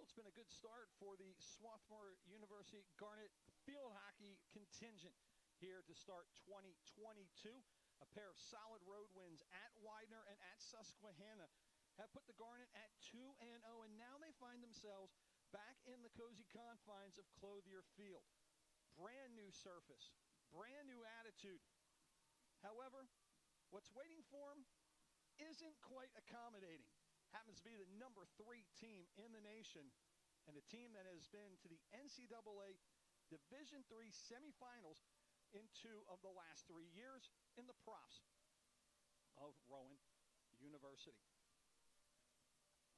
Well, it's been a good start for the Swarthmore University Garnet field hockey contingent here to start 2022. A pair of solid road wins at Widener and at Susquehanna have put the Garnet at 2-0, and now they find themselves back in the cozy confines of Clothier Field. Brand new surface, brand new attitude. However, what's waiting for them isn't quite accommodating. Happens to be the number 3 team in the nation, and a team that has been to the NCAA Division III semifinals in 2 of the last 3 years in the profs of Rowan University.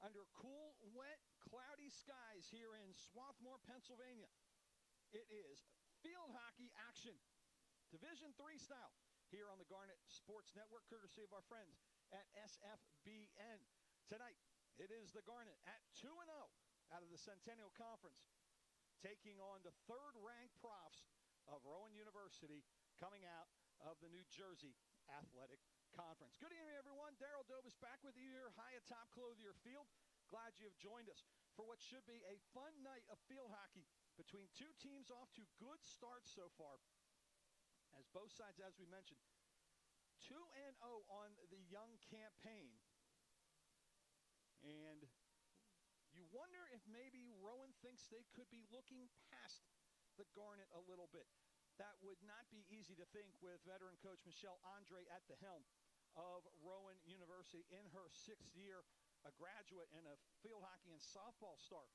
Under cool, wet, cloudy skies here in Swarthmore, Pennsylvania, it is field hockey action, Division III style, here on the Garnet Sports Network, courtesy of our friends at SFBN. Tonight, it is the Garnet at 2-0 out of the Centennial Conference, taking on the third-ranked profs of Rowan University coming out of the New Jersey Athletic Conference. Good evening, everyone. Daryl Dobis back with you here high atop Clothier Field. Glad you have joined us for what should be a fun night of field hockey between two teams off to good starts so far, as both sides, as we mentioned, 2-0 on the young campaign. And you wonder if maybe Rowan thinks they could be looking past the Garnet a little bit. That would not be easy to think with veteran coach Michelle Andre at the helm of Rowan University in her 6th year, a graduate and a field hockey and softball star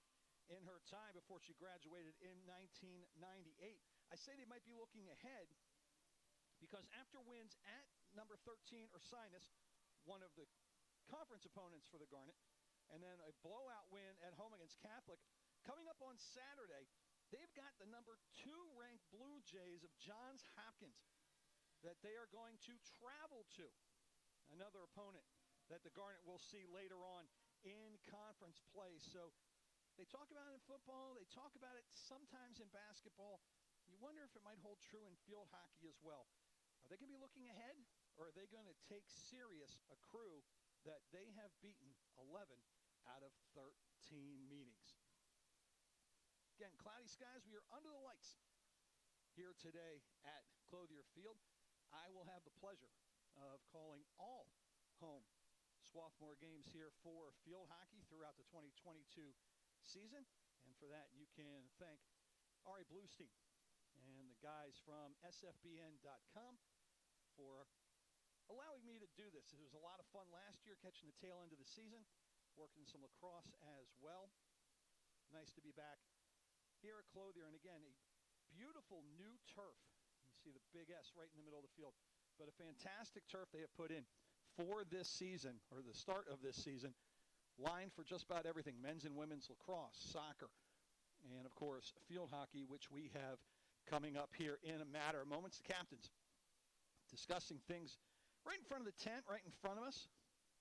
in her time before she graduated in 1998. I say they might be looking ahead because after wins at number 13 Ursinus, one of the conference opponents for the Garnet, and then a blowout win at home against Catholic, coming up on Saturday, they've got the number 2 ranked Blue Jays of Johns Hopkins that they are going to travel to. Another opponent that the Garnet will see later on in conference play. So they talk about it in football, they talk about it sometimes in basketball. You wonder if it might hold true in field hockey as well. Are they going to be looking ahead, or are they going to take serious a crew that they have beaten 11 out of 13 meetings? Again, cloudy skies. We are under the lights here today at Clothier Field. I will have the pleasure of calling all home Swarthmore games here for field hockey throughout the 2022 season. And for that, you can thank Ari Bluestein and the guys from SFBN.com for allowing me to do this. It was a lot of fun last year, catching the tail end of the season, working some lacrosse as well. Nice to be back here at Clothier, and again, a beautiful new turf. You see the big S right in the middle of the field, but a fantastic turf they have put in for this season, or the start of this season, lined for just about everything: men's and women's lacrosse, soccer, and of course field hockey, which we have coming up here in a matter of moments. The captains discussing things right in front of the tent, right in front of us.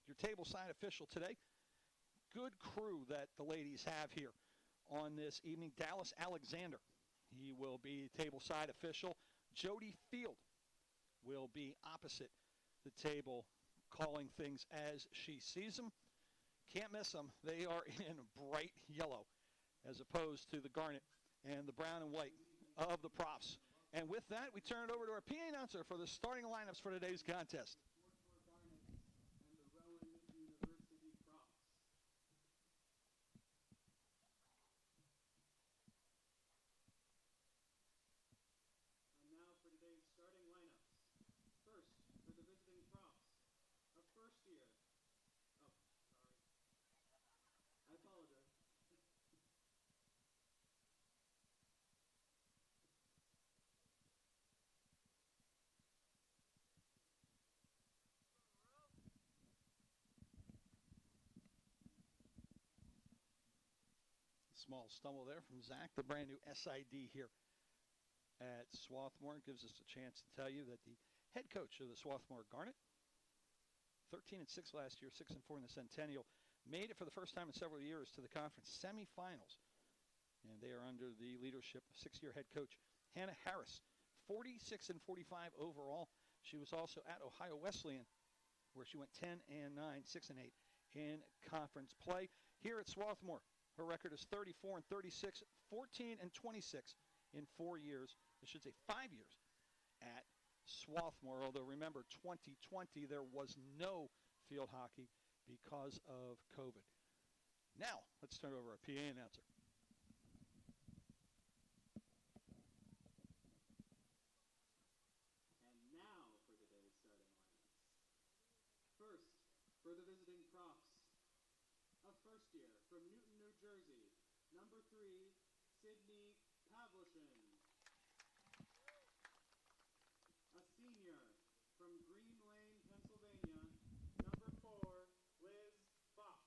Your table side official today. Good crew that the ladies have here on this evening. Dallas Alexander, he will be table side official. Jody Field will be opposite the table, calling things as she sees them. Can't miss them. They are in bright yellow, as opposed to the Garnet and the brown and white of the profs. And with that, we turn it over to our PA announcer for the starting lineups for today's contest. Small stumble there from Zach, the brand new SID here at Swarthmore. Gives us a chance to tell you that the head coach of the Swarthmore Garnet, 13-6 last year, 6-4 in the Centennial, made it for the first time in several years to the conference semifinals. And they are under the leadership of 6-year head coach Hannah Harris, 46-45 overall. She was also at Ohio Wesleyan, where she went 10-9, 6-8 in conference play. Here at Swarthmore, Her record is 34 and 36, 14 and 26 in 4 years. I should say 5 years at Swarthmore. Although remember, 2020 there was no field hockey because of COVID. Now let's turn over our PA announcer. And now for today's starting lineups. First, for the visiting props, a first year from Newton, New Jersey, number 3, Sydney Pavlishin. A senior from Green Lane, Pennsylvania, number 4, Liz Fox.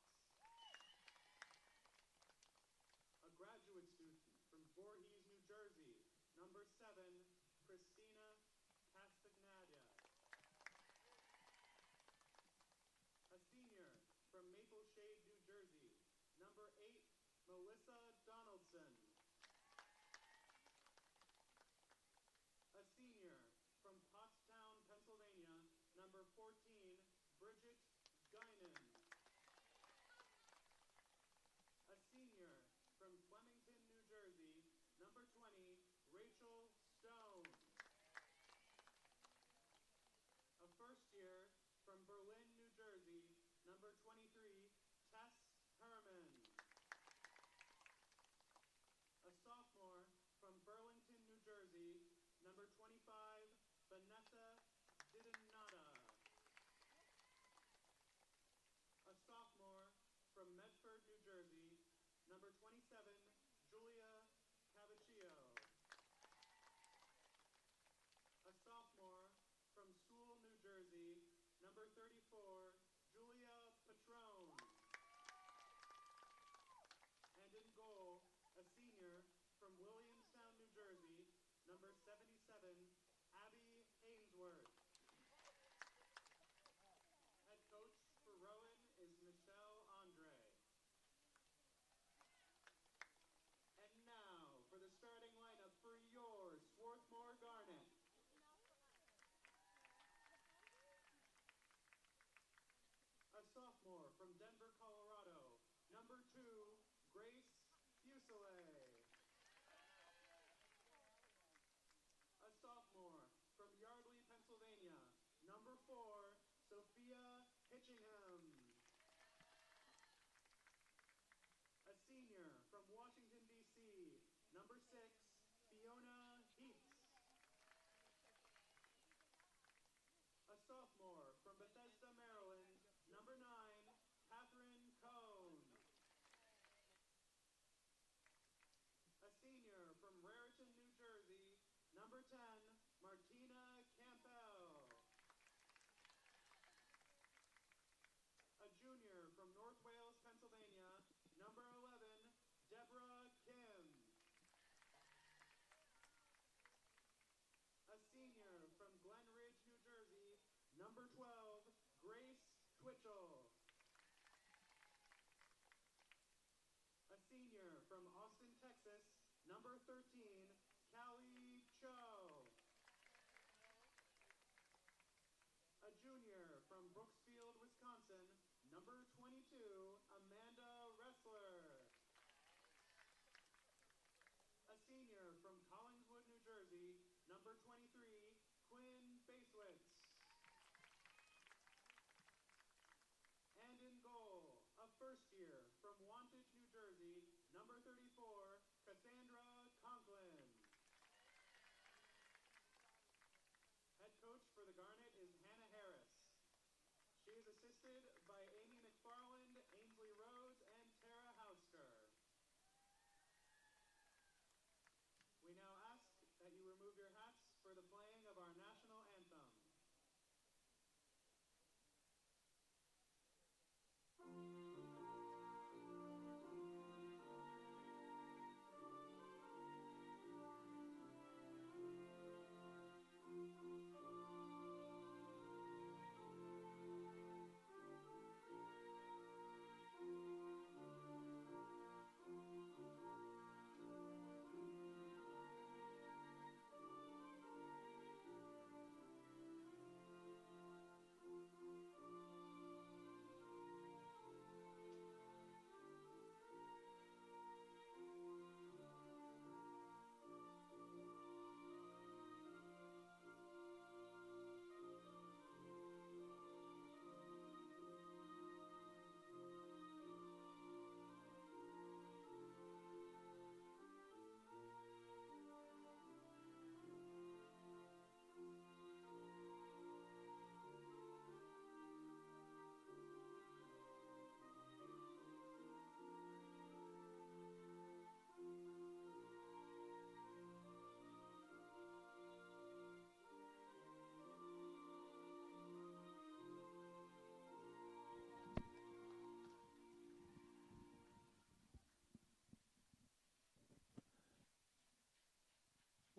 A graduate student from Voorhees, New Jersey, number 7, Christina Castagnadia. A senior from Maple Shade, New Jersey, number 8, Melissa Donaldson. A senior from Pottstown, Pennsylvania, number 14, Bridget Guinan. A senior from Flemington, New Jersey, number 20, Rachel Stone. A first year from Berlin, New Jersey, number 23, Tess Herman. A sophomore from Burlington, New Jersey, number 25, Vanessa Didinata. A sophomore from Medford, New Jersey, number 27, Julia Caviccio. A sophomore from Sewell, New Jersey, number 34, Julia Patron. And in goal, a senior from Williamstown, New Jersey, number 77, Abby Ainsworth. Head coach for Rowan is Michelle Andre. And now for the starting lineup for your Swarthmore Garnet. A sophomore from Denver, Colorado, number 2, Grace Fuselier. A sophomore from Yardley, Pennsylvania, number 4, Sophia Hitchingham. A senior from Washington, D.C., number 6, Fiona Heaps. A sophomore from Bethesda, Maryland, number 9, Catherine Cohn. A senior from Raritan, New Jersey, number 10, Martina Campbell. A junior from North Wales, Pennsylvania, number 11, Deborah Kim. A senior from Glen Ridge, New Jersey, number 12, Grace Twitchell. A senior from Austin, Texas, number 13, Callie Cho. A junior from Brooksfield, Wisconsin, number 22, Amanda Ressler. A senior from Collingswood, New Jersey, number 23, Quinn Basewitz. And in goal, a first year from Wantage, New Jersey, number 34, Cassandra Conklin. Head coach for the Garnet is Hannah Harris. She is assisted by Amy McFarland, Ainsley Rhodes, and Tara Hausker. We now ask that you remove your hats for the playing of our national anthem.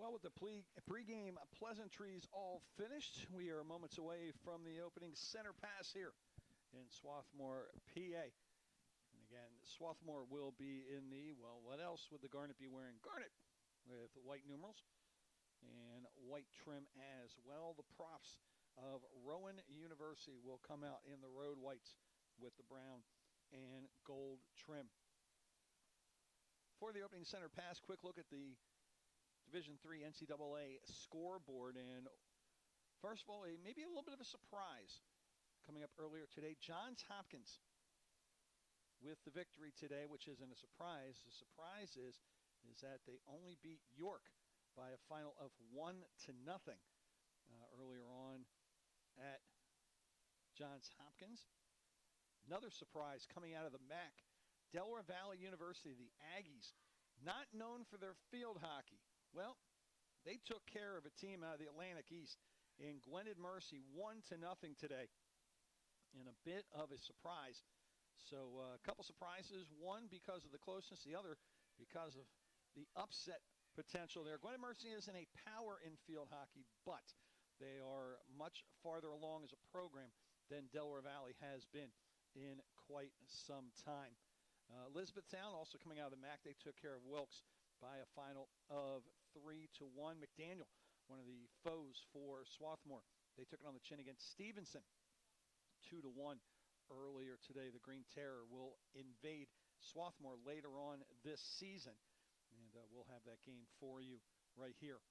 Well, with the pregame pleasantries all finished, we are moments away from the opening center pass here in Swarthmore, PA. And again, Swarthmore will be in the, well, what else would the Garnet be wearing? Garnet with white numerals and white trim as well. The profs of Rowan University will come out in the road whites with the brown and gold trim. For the opening center pass, quick look at the Division III NCAA scoreboard. And first of all, maybe a little bit of a surprise coming up earlier today. Johns Hopkins with the victory today, which isn't a surprise. The surprise is that they only beat York by a final of 1-0 earlier on at Johns Hopkins. Another surprise coming out of the MAC. Delaware Valley University, the Aggies, not known for their field hockey. Well, they took care of a team out of the Atlantic East in Gwynedd Mercy 1-0 today in a bit of a surprise. So a couple surprises, one because of the closeness, the other because of the upset potential there. Gwynedd Mercy isn't a power in field hockey, but they are much farther along as a program than Delaware Valley has been in quite some time. Elizabethtown, also coming out of the MAC, they took care of Wilkes by a final of 3-1. McDaniel, one of the foes for Swarthmore, they took it on the chin against Stevenson, 2-1 earlier today. The Green Terror will invade Swarthmore later on this season, and we'll have that game for you right here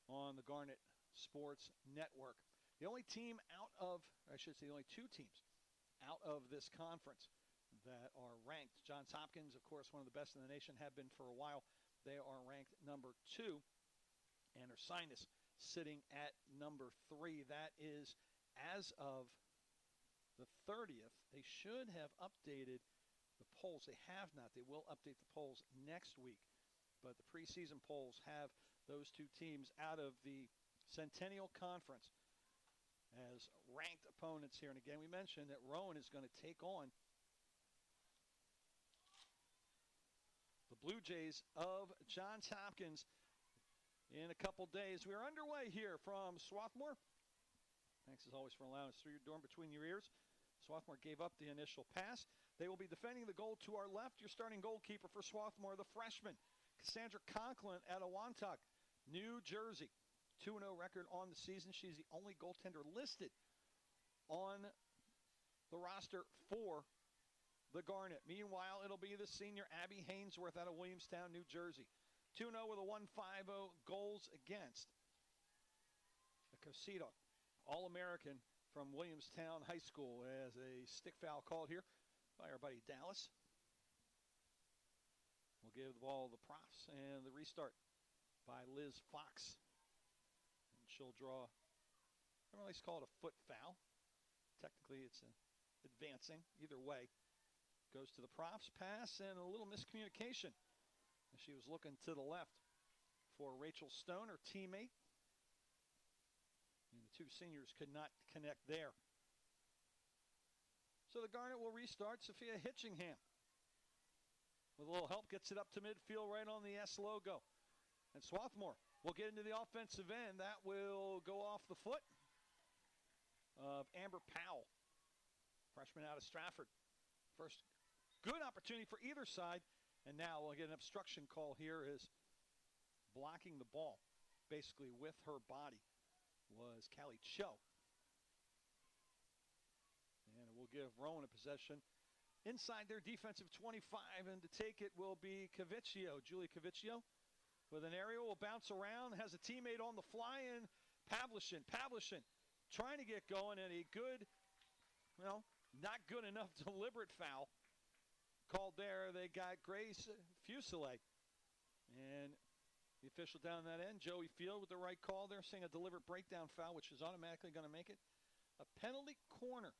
on the Garnet Sports Network. The only team out of, I should say the only two teams out of this conference that are ranked. Johns Hopkins, of course, one of the best in the nation, have been for a while. They are ranked number 2, and Ursinus sitting at number 3. That is as of the 30th. They should have updated the polls. They have not. They will update the polls next week, but the preseason polls have those two teams out of the Centennial Conference as ranked opponents here. And again, we mentioned that Rowan is going to take on the Blue Jays of Johns Hopkins in a couple days. We are underway here from Swarthmore. Thanks as always for allowing us through your door between your ears. Swarthmore gave up the initial pass. They will be defending the goal to our left. Your starting goalkeeper for Swarthmore, the freshman, Cassandra Conklin at Awantuck, New Jersey. 2-0 record on the season. She's the only goaltender listed on the roster for the Garnet. Meanwhile, it'll be the senior Abby Hainsworth out of Williamstown, New Jersey. 2-0 with a 1.50 goals against. The Cosito, All-American from Williamstown High School, as a stick foul called here by our buddy Dallas. We'll give the ball to the profs and the restart by Liz Fox. And she'll draw, I don't really call it a foot foul. Technically, it's advancing. Either way, goes to the profs, pass, and a little miscommunication. She was looking to the left for Rachel Stone, her teammate. And the two seniors could not connect there. So the Garnet will restart. Sophia Hitchingham, with a little help, gets it up to midfield right on the S logo. And Swarthmore will get into the offensive end. That will go off the foot of Amber Powell, freshman out of Stratford. First good opportunity for either side. And now we'll get an obstruction call here, as blocking the ball basically with her body was Callie Cho. And we'll give Rowan a possession inside their defensive 25, and to take it will be Caviccio. Julie Caviccio with an aerial, will bounce around, has a teammate on the fly in. Pavlichin trying to get going, and a good, well, not good enough deliberate foul called there. They got Grace Fuselier, and the official down that end, Joey Field, with the right call there, saying a deliberate breakdown foul, which is automatically going to make it a penalty corner,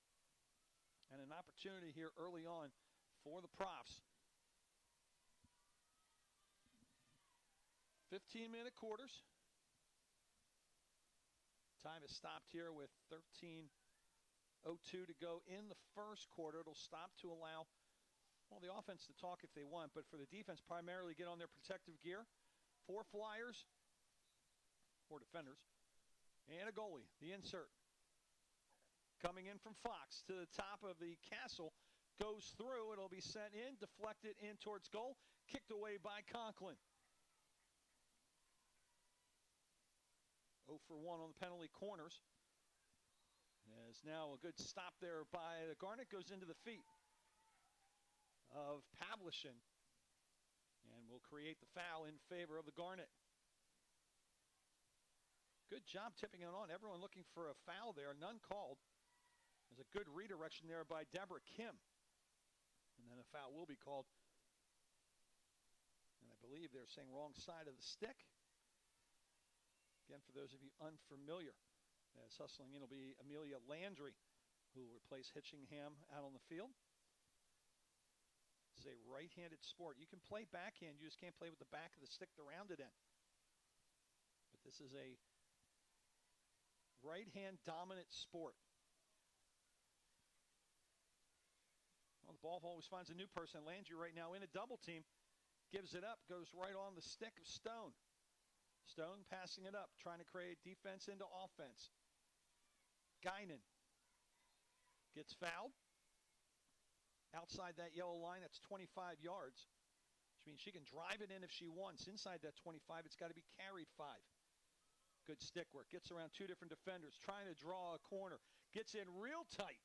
and an opportunity here early on for the profs. 15-minute quarters. Time is stopped here with 13:02 to go in the first quarter. It'll stop to allow, well, the offense to talk if they want, but for the defense, primarily get on their protective gear 4 flyers, 4 defenders, and a goalie. The insert coming in from Fox to the top of the castle, goes through. It'll be sent in, deflected in towards goal, kicked away by Conklin. 0 for 1 on the penalty corners. As now a good stop there by the Garnet, goes into the feet of Pavlichin and will create the foul in favor of the Garnet. Good job tipping it on. Everyone looking for a foul there. None called. There's a good redirection there by Deborah Kim. And then a foul will be called. And I believe they're saying wrong side of the stick. Again, for those of you unfamiliar, as hustling in will be Amelia Landry, who will replace Hitchingham out on the field. This is a right-handed sport. You can play backhand. You just can't play with the back of the stick to round it in. But this is a right-hand dominant sport. Well, the ball always finds a new person. Landry right now in a double team. Gives it up. Goes right on the stick of Stone. Stone passing it up. Trying to create defense into offense. Guinan gets fouled. Outside that yellow line, that's 25 yards. Which means she can drive it in if she wants. Inside that 25, it's got to be carried 5. Good stick work. Gets around 2 different defenders. Trying to draw a corner. Gets in real tight.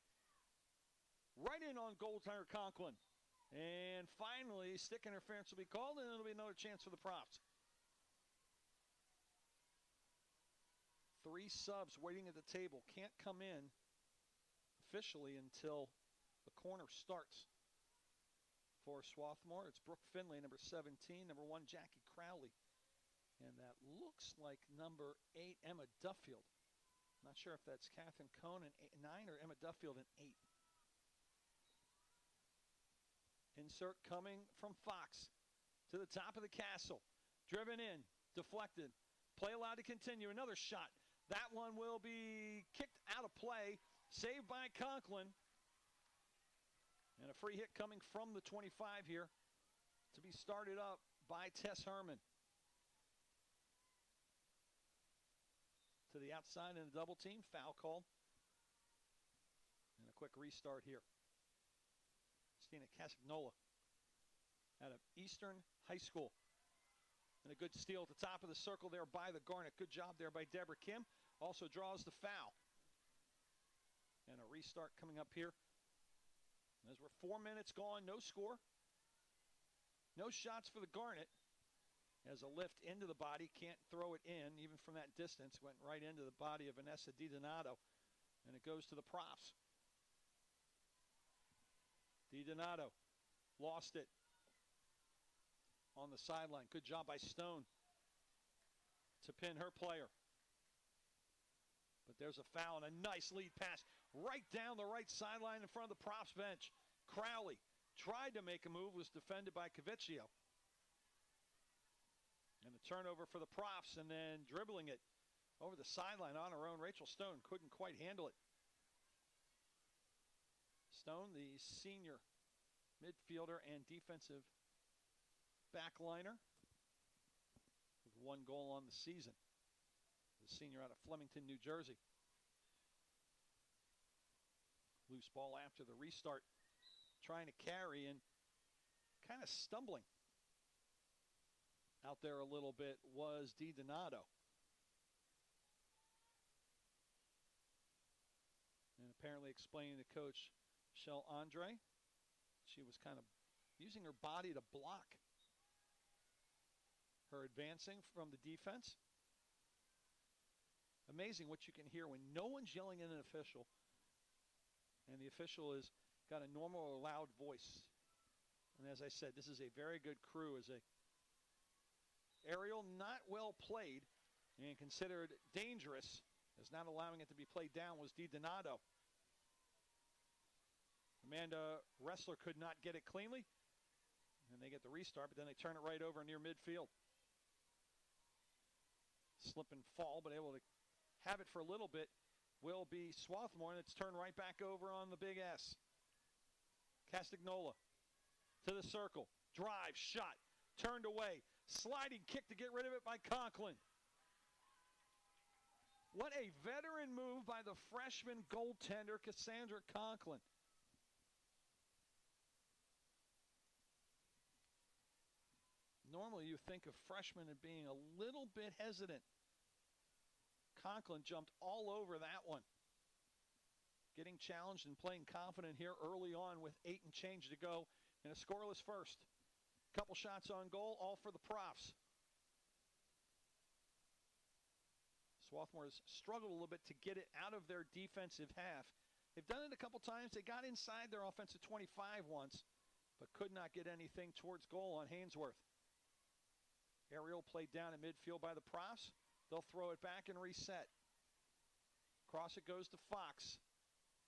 Right in on goaltender Conklin. And finally, stick interference will be called, and it'll be another chance for the Profs. 3 subs waiting at the table. Can't come in officially until the corner starts. For Swarthmore, it's Brooke Finley, number 17. Number 1, Jackie Crowley. And that looks like number 8, Emma Duffield. Not sure if that's Catherine Cohn in 9 or Emma Duffield in 8. Insert coming from Fox to the top of the castle. Driven in, deflected. Play allowed to continue. Another shot. That one will be kicked out of play. Saved by Conklin. And a free hit coming from the 25 here to be started up by Tess Herman. To the outside in a double team. Foul call. And a quick restart here. Christina Casagnola out of Eastern High School. And a good steal at the top of the circle there by the Garnet. Good job there by Deborah Kim. Also draws the foul. And a restart coming up here. As we're 4 minutes gone, no score. No shots for the Garnet. As a lift into the body, can't throw it in, even from that distance. Went right into the body of Vanessa DiDonato. And it goes to the Profs. DiDonato lost it on the sideline. Good job by Stone to pin her player. But there's a foul and a nice lead pass right down the right sideline in front of the Profs bench. Crowley tried to make a move, was defended by Caviccio. And the turnover for the Profs, and then dribbling it over the sideline on her own. Rachel Stone couldn't quite handle it. Stone, the senior midfielder and defensive backliner, with 1 goal on the season. The senior out of Flemington, New Jersey. Loose ball after the restart. Trying to carry and kind of stumbling out there a little bit was DiDonato. And apparently explaining to coach Michelle Andre, she was kind of using her body to block her advancing from the defense. Amazing what you can hear when no one's yelling at an official and the official has got a normal or loud voice. And as I said, this is a very good crew. As a aerial not well played and considered dangerous, as not allowing it to be played down, was DiDonato. Amanda Ressler could not get it cleanly, and they get the restart, but then they turn it right over near midfield. Slip and fall, but able to have it for a little bit will be Swarthmore, and it's turned right back over on the big S. Castagnola to the circle. Drive, shot, turned away. Sliding kick to get rid of it by Conklin. What a veteran move by the freshman goaltender, Cassandra Conklin. Normally you think of freshmen as being a little bit hesitant. Conklin jumped all over that one. Getting challenged and playing confident here early on with 8 and change to go in a scoreless first. Couple shots on goal, all for the Profs. Swarthmore has struggled a little bit to get it out of their defensive half. They've done it a couple times. They got inside their offensive 25 once, but could not get anything towards goal on Hainsworth. Aerial played down in midfield by the Profs. They'll throw it back and reset. Cross it goes to Fox.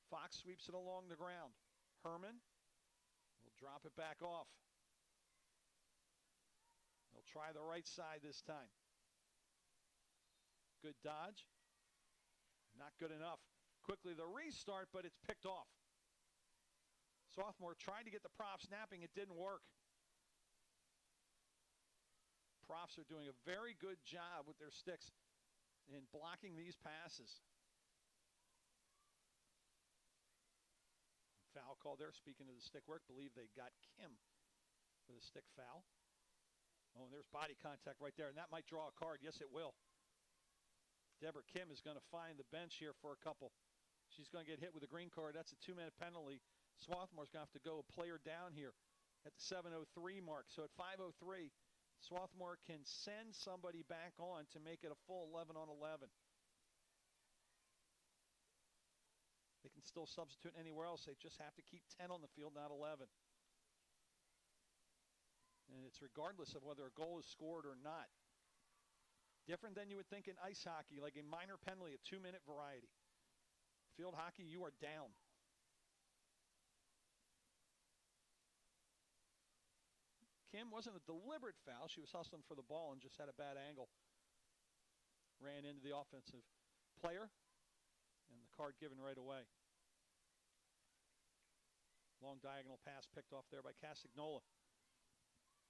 Fox sweeps it along the ground. Herman will drop it back off. They'll try the right side this time. Good dodge. Not good enough. Quickly the restart, but it's picked off. Swarthmore tried to get the Profs snapping. It didn't work. Profs are doing a very good job with their sticks in blocking these passes. Foul call there. Speaking of the stick work, believe they got Kim for the stick foul. Oh, and there's body contact right there, and that might draw a card. Yes, it will. Deborah Kim is going to find the bench here for a couple. She's going to get hit with a green card. That's a 2-minute penalty. Swarthmore's going to have to go a player down here at the 7:03 mark. So at 5:03, Swarthmore can send somebody back on to make it a full 11-on-11. They can still substitute anywhere else. They just have to keep 10 on the field, not 11. And it's regardless of whether a goal is scored or not. Different than you would think in ice hockey, like a minor penalty, a 2-minute variety. Field hockey, you are down. Kim wasn't a deliberate foul. She was hustling for the ball and just had a bad angle. Ran into the offensive player, and the card given right away. Long diagonal pass picked off there by Castagnola.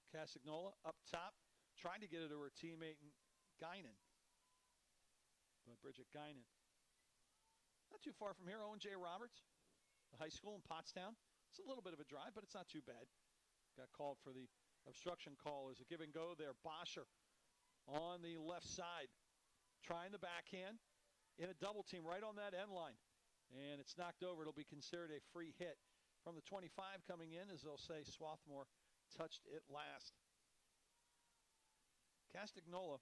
Castagnola up top, trying to get it to her teammate Guinan. But Bridget Guinan. Not too far from here, Owen J. Roberts, the high school in Pottstown. It's a little bit of a drive, but it's not too bad. Got called for the obstruction call as a give and go there. Boscher on the left side, trying the backhand in a double team right on that end line. And it's knocked over. It'll be considered a free hit. From the 25 coming in, as they'll say, Swarthmore touched it last. Castagnola,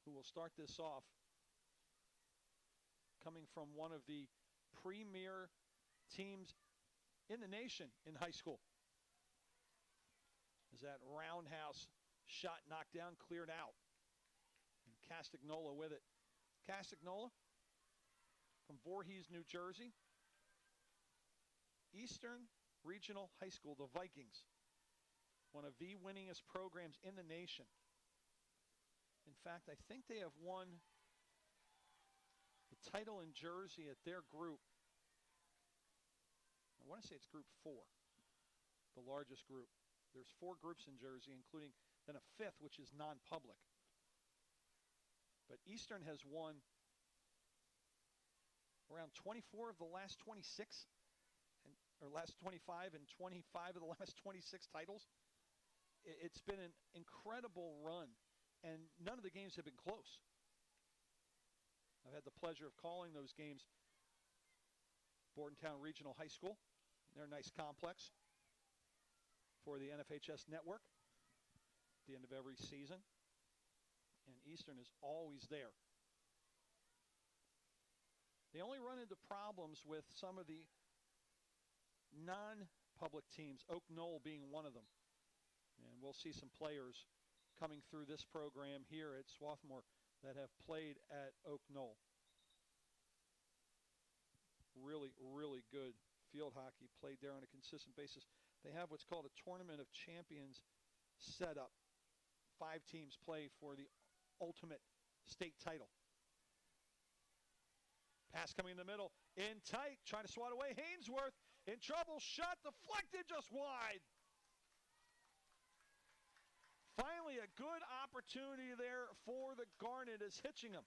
who will start this off, coming from one of the premier teams in the nation in high school. As that roundhouse shot knocked down, cleared out. And Castagnola with it. Castagnola from Voorhees, New Jersey. Eastern Regional High School, the Vikings. One of the winningest programs in the nation. In fact, I think they have won the title in Jersey at their group. I want to say it's group 4, the largest group. There's 4 groups in Jersey, including then a 5th, which is non-public. But Eastern has won around 24 of the last 26, or last 25, and 25 of the last 26 titles. It's been an incredible run, and none of the games have been close. I've had the pleasure of calling those games. Bordentown Regional High School, their nice complex for the NFHS network at the end of every season. And Eastern is always there. They only run into problems with some of the non-public teams, Oak Knoll being one of them. And we'll see some players coming through this program here at Swarthmore that have played at Oak Knoll. Really, really good field hockey played there on a consistent basis. They have what's called a Tournament of Champions setup. 5 teams play for the ultimate state title. Pass coming in the middle, in tight, trying to swat away. Hainsworth in trouble, shot deflected just wide. Finally, a good opportunity there for the Garnet is Hitchingham.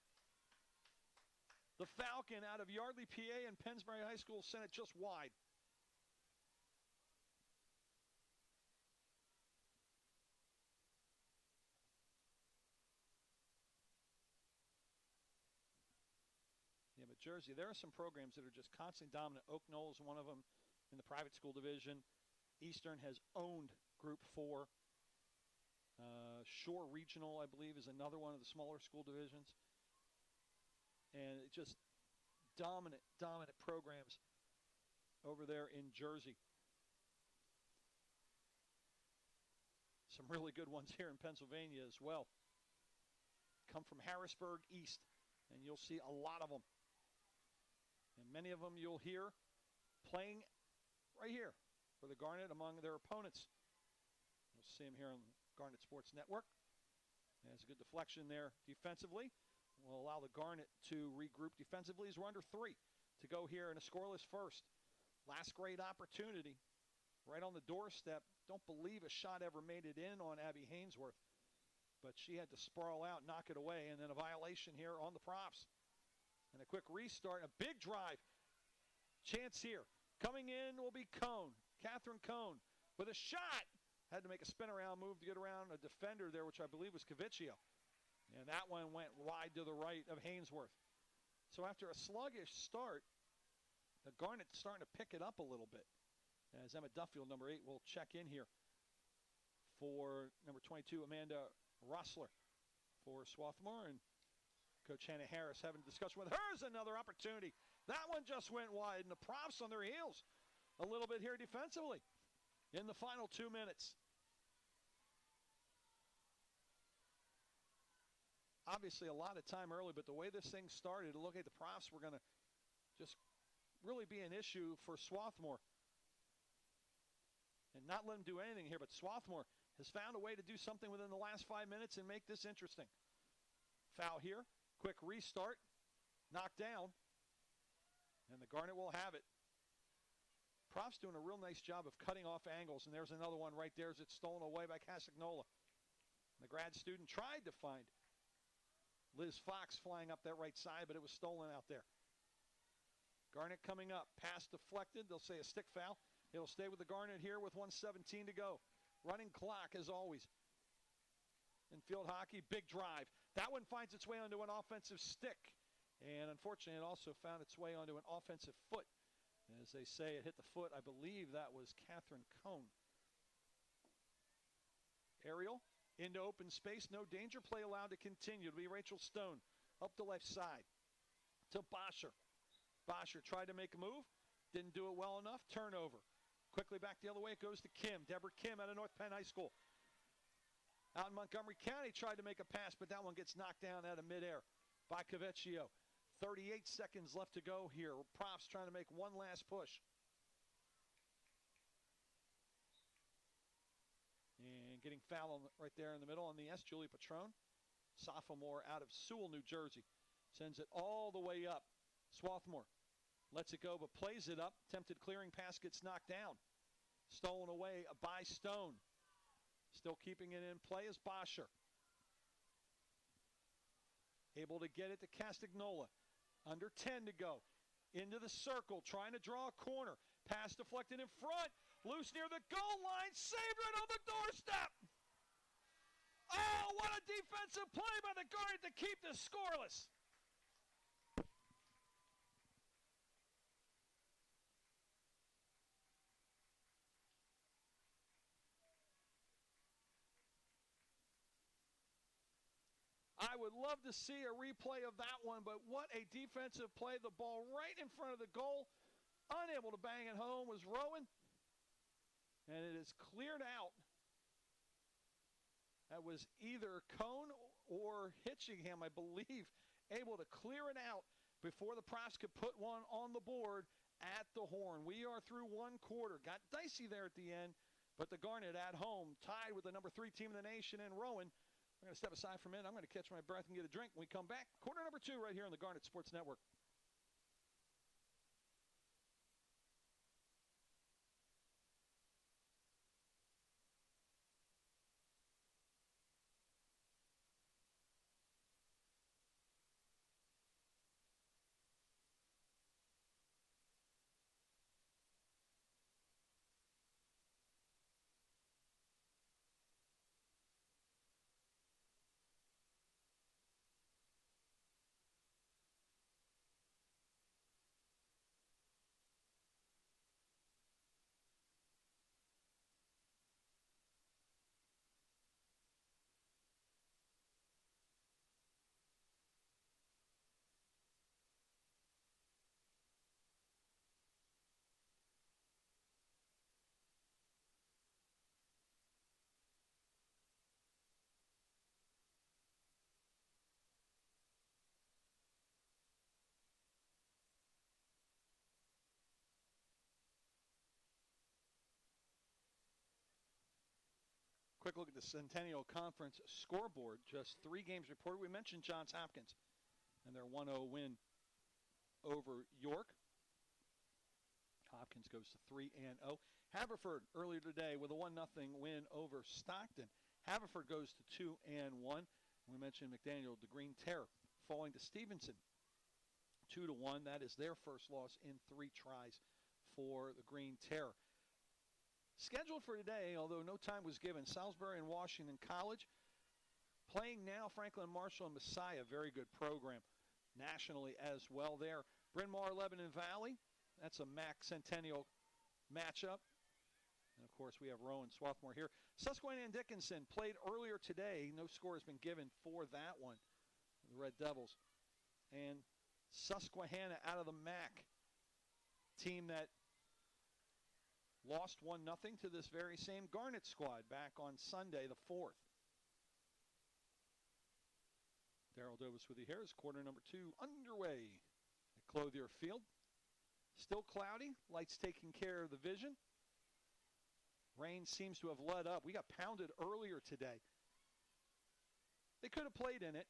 The Falcon out of Yardley, PA, and Pennsbury High School sent it just wide. Yeah, but Jersey, there are some programs that are just constantly dominant. Oak Knoll is one of them in the private school division. Eastern has owned Group 4. Shore Regional, I believe, is another one of the smaller school divisions. And it just dominant programs over there in Jersey. Some really good ones here in Pennsylvania as well. Come from Harrisburg East, and you'll see a lot of them. And many of them you'll hear playing right here for the Garnet among their opponents. You'll see them here on the Garnet Sports Network. There's a good deflection there defensively. Will allow the Garnet to regroup defensively as we're under 3 to go here in a scoreless first. Last great opportunity right on the doorstep. Don't believe a shot ever made it in on Abby Hainsworth, but she had to sprawl out, knock it away, and then a violation here on the props. And a quick restart, a big drive. Chance here. Coming in will be Cohn, Catherine Cohn, with a shot. Had to make a spin around move to get around a defender there, which I believe was Caviccio. And that one went wide to the right of Hainsworth. So after a sluggish start, the Garnet's starting to pick it up a little bit. As Emma Duffield, number 8, will check in here for number 22, Amanda Rossler for Swarthmore. And Coach Hannah Harris having a discussion with her. Another opportunity. That one just went wide, and the props on their heels a little bit here defensively in the final 2 minutes. Obviously, a lot of time early, but the way this thing started, to look at the props, we're going to just really be an issue for Swarthmore. And not let them do anything here, but Swarthmore has found a way to do something within the last 5 minutes and make this interesting. Foul here, quick restart, knocked down, and the Garnet will have it. Props doing a real nice job of cutting off angles, and there's another one right there as it's stolen away by Castagnola. The grad student tried to find Liz Fox flying up that right side, but it was stolen out there. Garnet coming up, pass deflected. They'll say a stick foul. It'll stay with the Garnet here with 1:17 to go. Running clock as always. In field hockey, big drive. That one finds its way onto an offensive stick. And unfortunately, it also found its way onto an offensive foot. As they say, it hit the foot. I believe that was Catherine Cohn. Aerial into open space. No danger. Play allowed to continue. It'll be Rachel Stone up the left side to Boscher. Boscher tried to make a move. Didn't do it well enough. Turnover. Quickly back the other way. It goes to Kim. Deborah Kim out of North Penn High School. Out in Montgomery County, tried to make a pass, but that one gets knocked down out of midair by Caviccio. 38 seconds left to go here. Props trying to make one last push. And getting fouled right there in the middle on the S. Julie Patron, sophomore out of Sewell, New Jersey. Sends it all the way up. Swarthmore lets it go, but plays it up. Attempted clearing pass gets knocked down. Stolen away by Stone. Still keeping it in play is Boscher. Able to get it to Castagnola. Under 10 to go. Into the circle, trying to draw a corner. Pass deflected in front. Loose near the goal line. Saved right on the doorstep. Oh, what a defensive play by the Garnet to keep this scoreless. I would love to see a replay of that one, but what a defensive play. The ball right in front of the goal. Unable to bang it home was Rowan. And it is cleared out. That was either Cohn or Hitchingham, I believe, able to clear it out before the Props could put one on the board at the horn. We are through one quarter. Got dicey there at the end, but the Garnet at home tied with the number 3 team in the nation in Rowan. I'm going to step aside for a minute. I'm going to catch my breath and get a drink. When we come back, quarter number 2 right here on the Garnet Sports Network. Quick look at the Centennial Conference scoreboard. Just 3 games reported. We mentioned Johns Hopkins and their 1-0 win over York. Hopkins goes to 3-0. Haverford earlier today with a 1-0 win over Stockton. Haverford goes to 2-1. We mentioned McDaniel, the Green Terror, falling to Stevenson 2-1. That is their first loss in 3 tries for the Green Terror. Scheduled for today, although no time was given, Salisbury and Washington College. Playing now, Franklin Marshall and Messiah. Very good program nationally as well there. Bryn Mawr, Lebanon Valley. That's a MAC Centennial matchup. And, of course, we have Rowan, Swarthmore here. Susquehanna and Dickinson played earlier today. No score has been given for that one. The Red Devils. And Susquehanna out of the MAC. Team that lost 1-0 to this very same Garnet squad back on Sunday the 4th. Darrell Dovis with you here as quarter number 2 underway at Clothier Field. Still cloudy. Lights taking care of the vision. Rain seems to have let up. We got pounded earlier today. They could have played in it.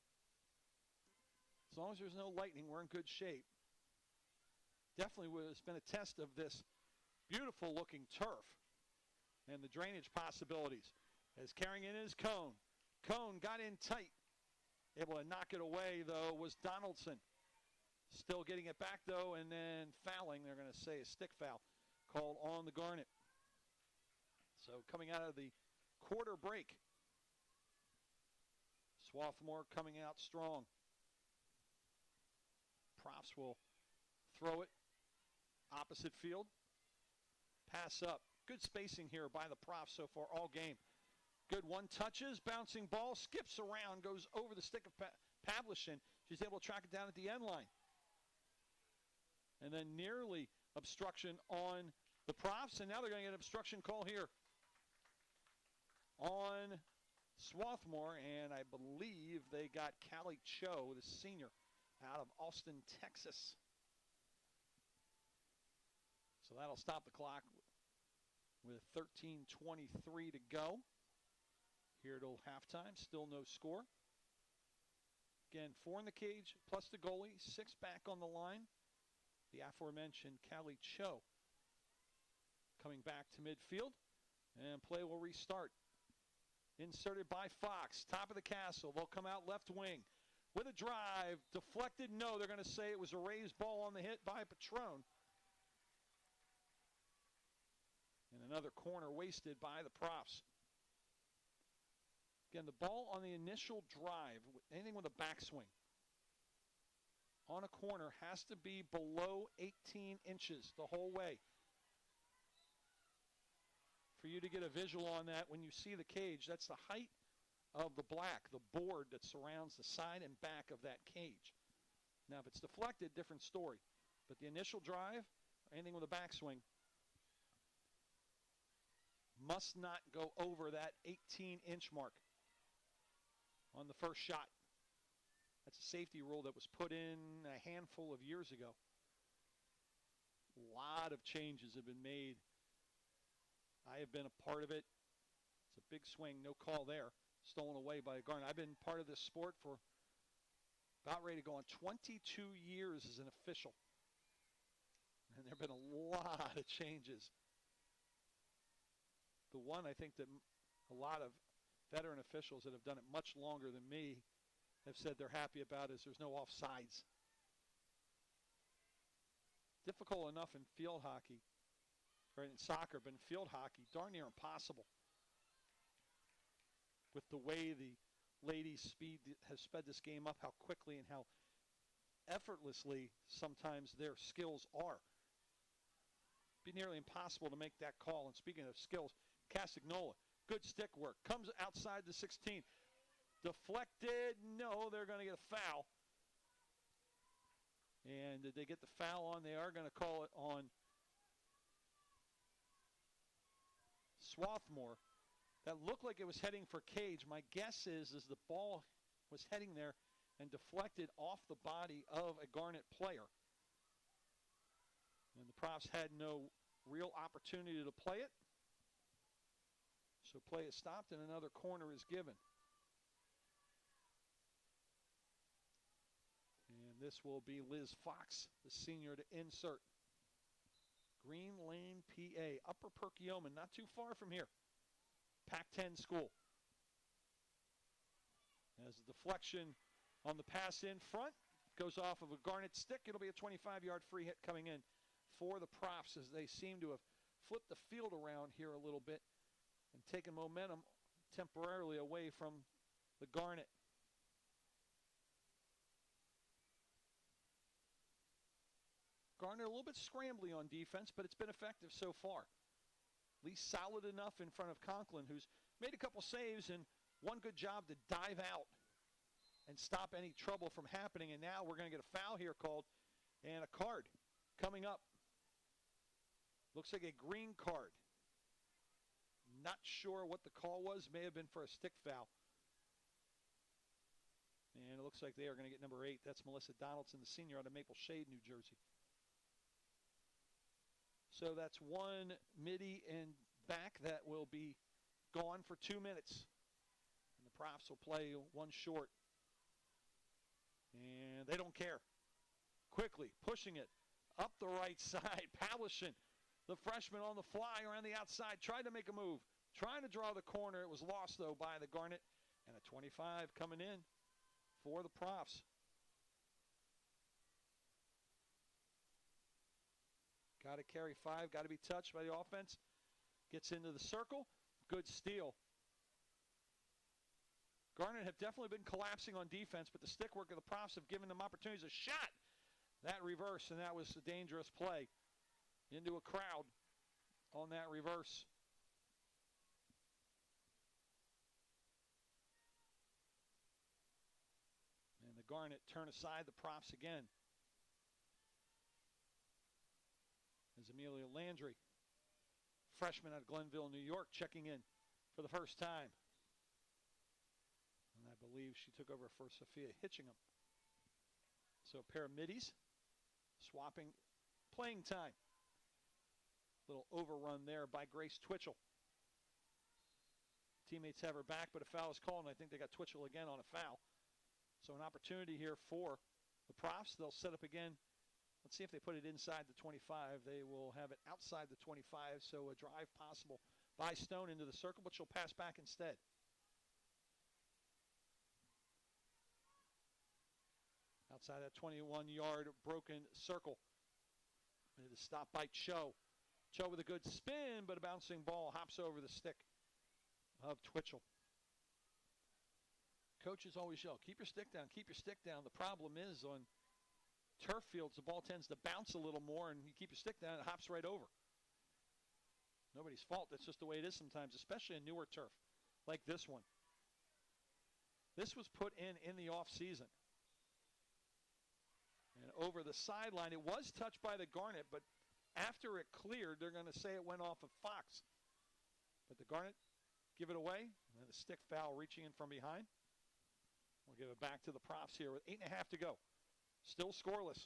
As long as there's no lightning, we're in good shape. Definitely has been a test of this beautiful looking turf and the drainage possibilities. As carrying in his Cone. Cone got in tight. Able to knock it away, though, was Donaldson. Still getting it back, though, and then fouling. They're going to say a stick foul called on the Garnet. So coming out of the quarter break, Swarthmore coming out strong. Profs will throw it opposite field. Pass up. Good spacing here by the Profs so far all game. Good one touches, bouncing ball, skips around, goes over the stick of Pavlichin. She's able to track it down at the end line. And then nearly obstruction on the Profs, and now they're going to get an obstruction call here on Swarthmore, and I believe they got Callie Cho, the senior, out of Austin, Texas. So that'll stop the clock with 13:23 to go. Here till halftime, still no score. Again, 4 in the cage, plus the goalie, 6 back on the line. The aforementioned Callie Cho coming back to midfield, and play will restart. Inserted by Fox, top of the castle. They'll come out left wing with a drive. Deflected, no, they're going to say it was a raised ball on the hit by Patron. And another corner wasted by the Profs. Again, the ball on the initial drive, anything with a backswing, on a corner has to be below 18 inches the whole way. For you to get a visual on that, when you see the cage, that's the height of the black, the board that surrounds the side and back of that cage. Now, if it's deflected, different story. But the initial drive, anything with a backswing, must not go over that 18-inch mark on the first shot. That's a safety rule that was put in a handful of years ago. A lot of changes have been made. I have been a part of it. It's a big swing, no call there. Stolen away by Garnet. I've been part of this sport for about ready to go on 22 years as an official. And there have been a lot of changes. The one I think that a lot of veteran officials that have done it much longer than me have said they're happy about is there's no offsides. Difficult enough in field hockey, or in soccer, but in field hockey, darn near impossible. With the way the ladies' speed has sped this game up, how quickly and how effortlessly sometimes their skills are. It'd be nearly impossible to make that call. And speaking of skills, Castagnola, good stick work, comes outside the 16. Deflected, no, they're going to get a foul. And did they get the foul on? They are going to call it on Swarthmore. That looked like it was heading for cage. My guess is the ball was heading there and deflected off the body of a Garnet player. And the Profs had no real opportunity to play it. So play is stopped and another corner is given. And this will be Liz Fox, the senior, to insert. Green Lane, PA, Upper Perkiomen, not too far from here. Pac-10 school. As the deflection on the pass in front goes off of a Garnet stick, it'll be a 25-yard free hit coming in for the Profs, as they seem to have flipped the field around here a little bit and taken momentum temporarily away from the Garnet. Garnet a little bit scrambly on defense, but it's been effective so far. At least solid enough in front of Conklin, who's made a couple saves and one good job to dive out and stop any trouble from happening. And now we're going to get a foul here called and a card coming up. Looks like a green card. Not sure what the call was. May have been for a stick foul. And it looks like they are going to get number 8. That's Melissa Donaldson, the senior, out of Maple Shade, New Jersey. So that's one midi and back that will be gone for 2 minutes. And the Profs will play one short. And they don't care. Quickly pushing it up the right side. Palishin, the freshman on the fly around the outside, tried to make a move. Trying to draw the corner. It was lost, though, by the Garnet. And a 25 coming in for the Profs. Got to carry 5, got to be touched by the offense. Gets into the circle. Good steal. Garnet have definitely been collapsing on defense, but the stick work of the Profs have given them opportunities. A shot! That reverse, and that was a dangerous play. Into a crowd on that reverse. And the Garnet turn aside the Profs again. As Amelia Landry, freshman out of Glenville, New York, checking in for the first time. And I believe she took over for Sophia Hitchingham. So a pair of middies, swapping playing time. Little overrun there by Grace Twitchell. Teammates have her back, but a foul is called, and I think they got Twitchell again on a foul. So an opportunity here for the Profs. They'll set up again. Let's see if they put it inside the 25. They will have it outside the 25, so a drive possible by Stone into the circle, but she'll pass back instead. Outside that 21-yard broken circle. And it is stopped by Cho. Cho with a good spin, but a bouncing ball hops over the stick of Twitchell. Coaches always yell, keep your stick down, keep your stick down. The problem is on turf fields, the ball tends to bounce a little more, and you keep your stick down, it hops right over. Nobody's fault. That's just the way it is sometimes, especially in newer turf like this one. This was put in the off-season. And over the sideline, it was touched by the Garnet, but after it cleared, they're going to say it went off of Fox. But the Garnet give it away, and then the stick foul reaching in from behind. We'll give it back to the Profs here with 8.5 to go. Still scoreless.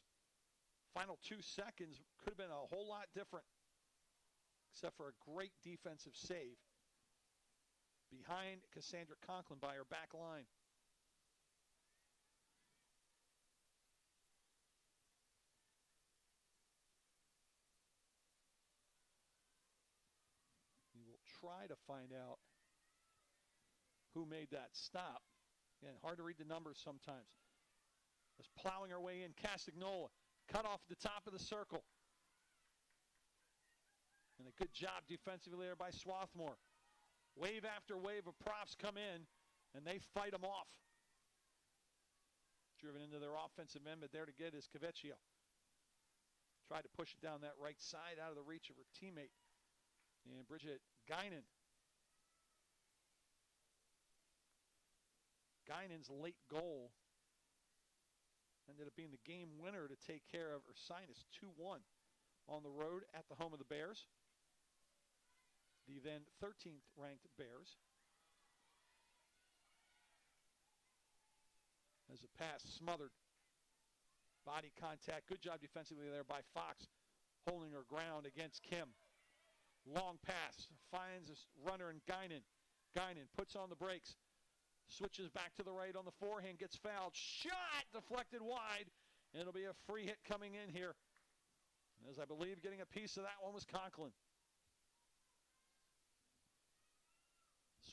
Final 2 seconds could have been a whole lot different, except for a great defensive save behind Cassandra Conklin by her back line. We will try to find out who made that stop. Again, hard to read the numbers sometimes. Just plowing her way in, Castagnola, cut off at the top of the circle. And a good job defensively there by Swarthmore. Wave after wave of Profs come in, and they fight them off. Driven into their offensive end, but there to get is Cavecchio. Tried to push it down that right side out of the reach of her teammate. And Bridget Guinan. Guinan's late goal ended up being the game winner to take care of Ursinus 2-1 on the road at the home of the Bears. The then 13th ranked Bears. As a pass smothered. Body contact. Good job defensively there by Fox, holding her ground against Kim. Long pass. Finds a runner in Guinan. Guinan puts on the brakes. Switches back to the right on the forehand. Gets fouled. Shot! Deflected wide. And it'll be a free hit coming in here. As I believe getting a piece of that one was Conklin.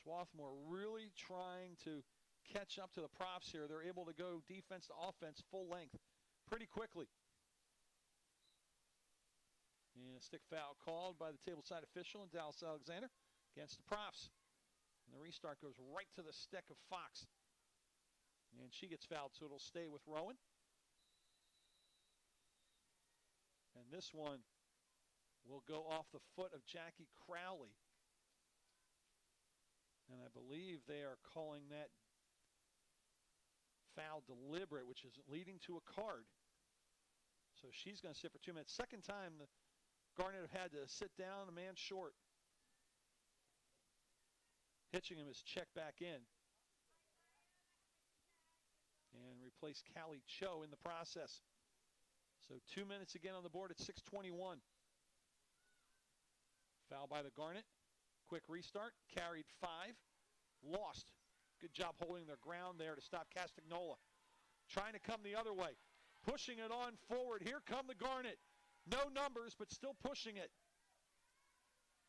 Swarthmore really trying to catch up to the Profs here. They're able to go defense to offense full length pretty quickly. And a stick foul called by the tableside official in Dallas Alexander against the Profs. And the restart goes right to the stick of Fox. And she gets fouled, so it'll stay with Rowan. And this one will go off the foot of Jackie Crowley. And I believe they are calling that foul deliberate, which is leading to a card. So she's going to sit for 2 minutes. Second time the Garnet have had to sit down, a man short. Hitchingham is checked back in. And replace Callie Cho in the process. So 2 minutes again on the board at 6:21. Foul by the Garnet. Quick restart. Carried 5. Lost. Good job holding their ground there to stop Castagnola. Trying to come the other way. Pushing it on forward. Here come the Garnet. No numbers, but still pushing it.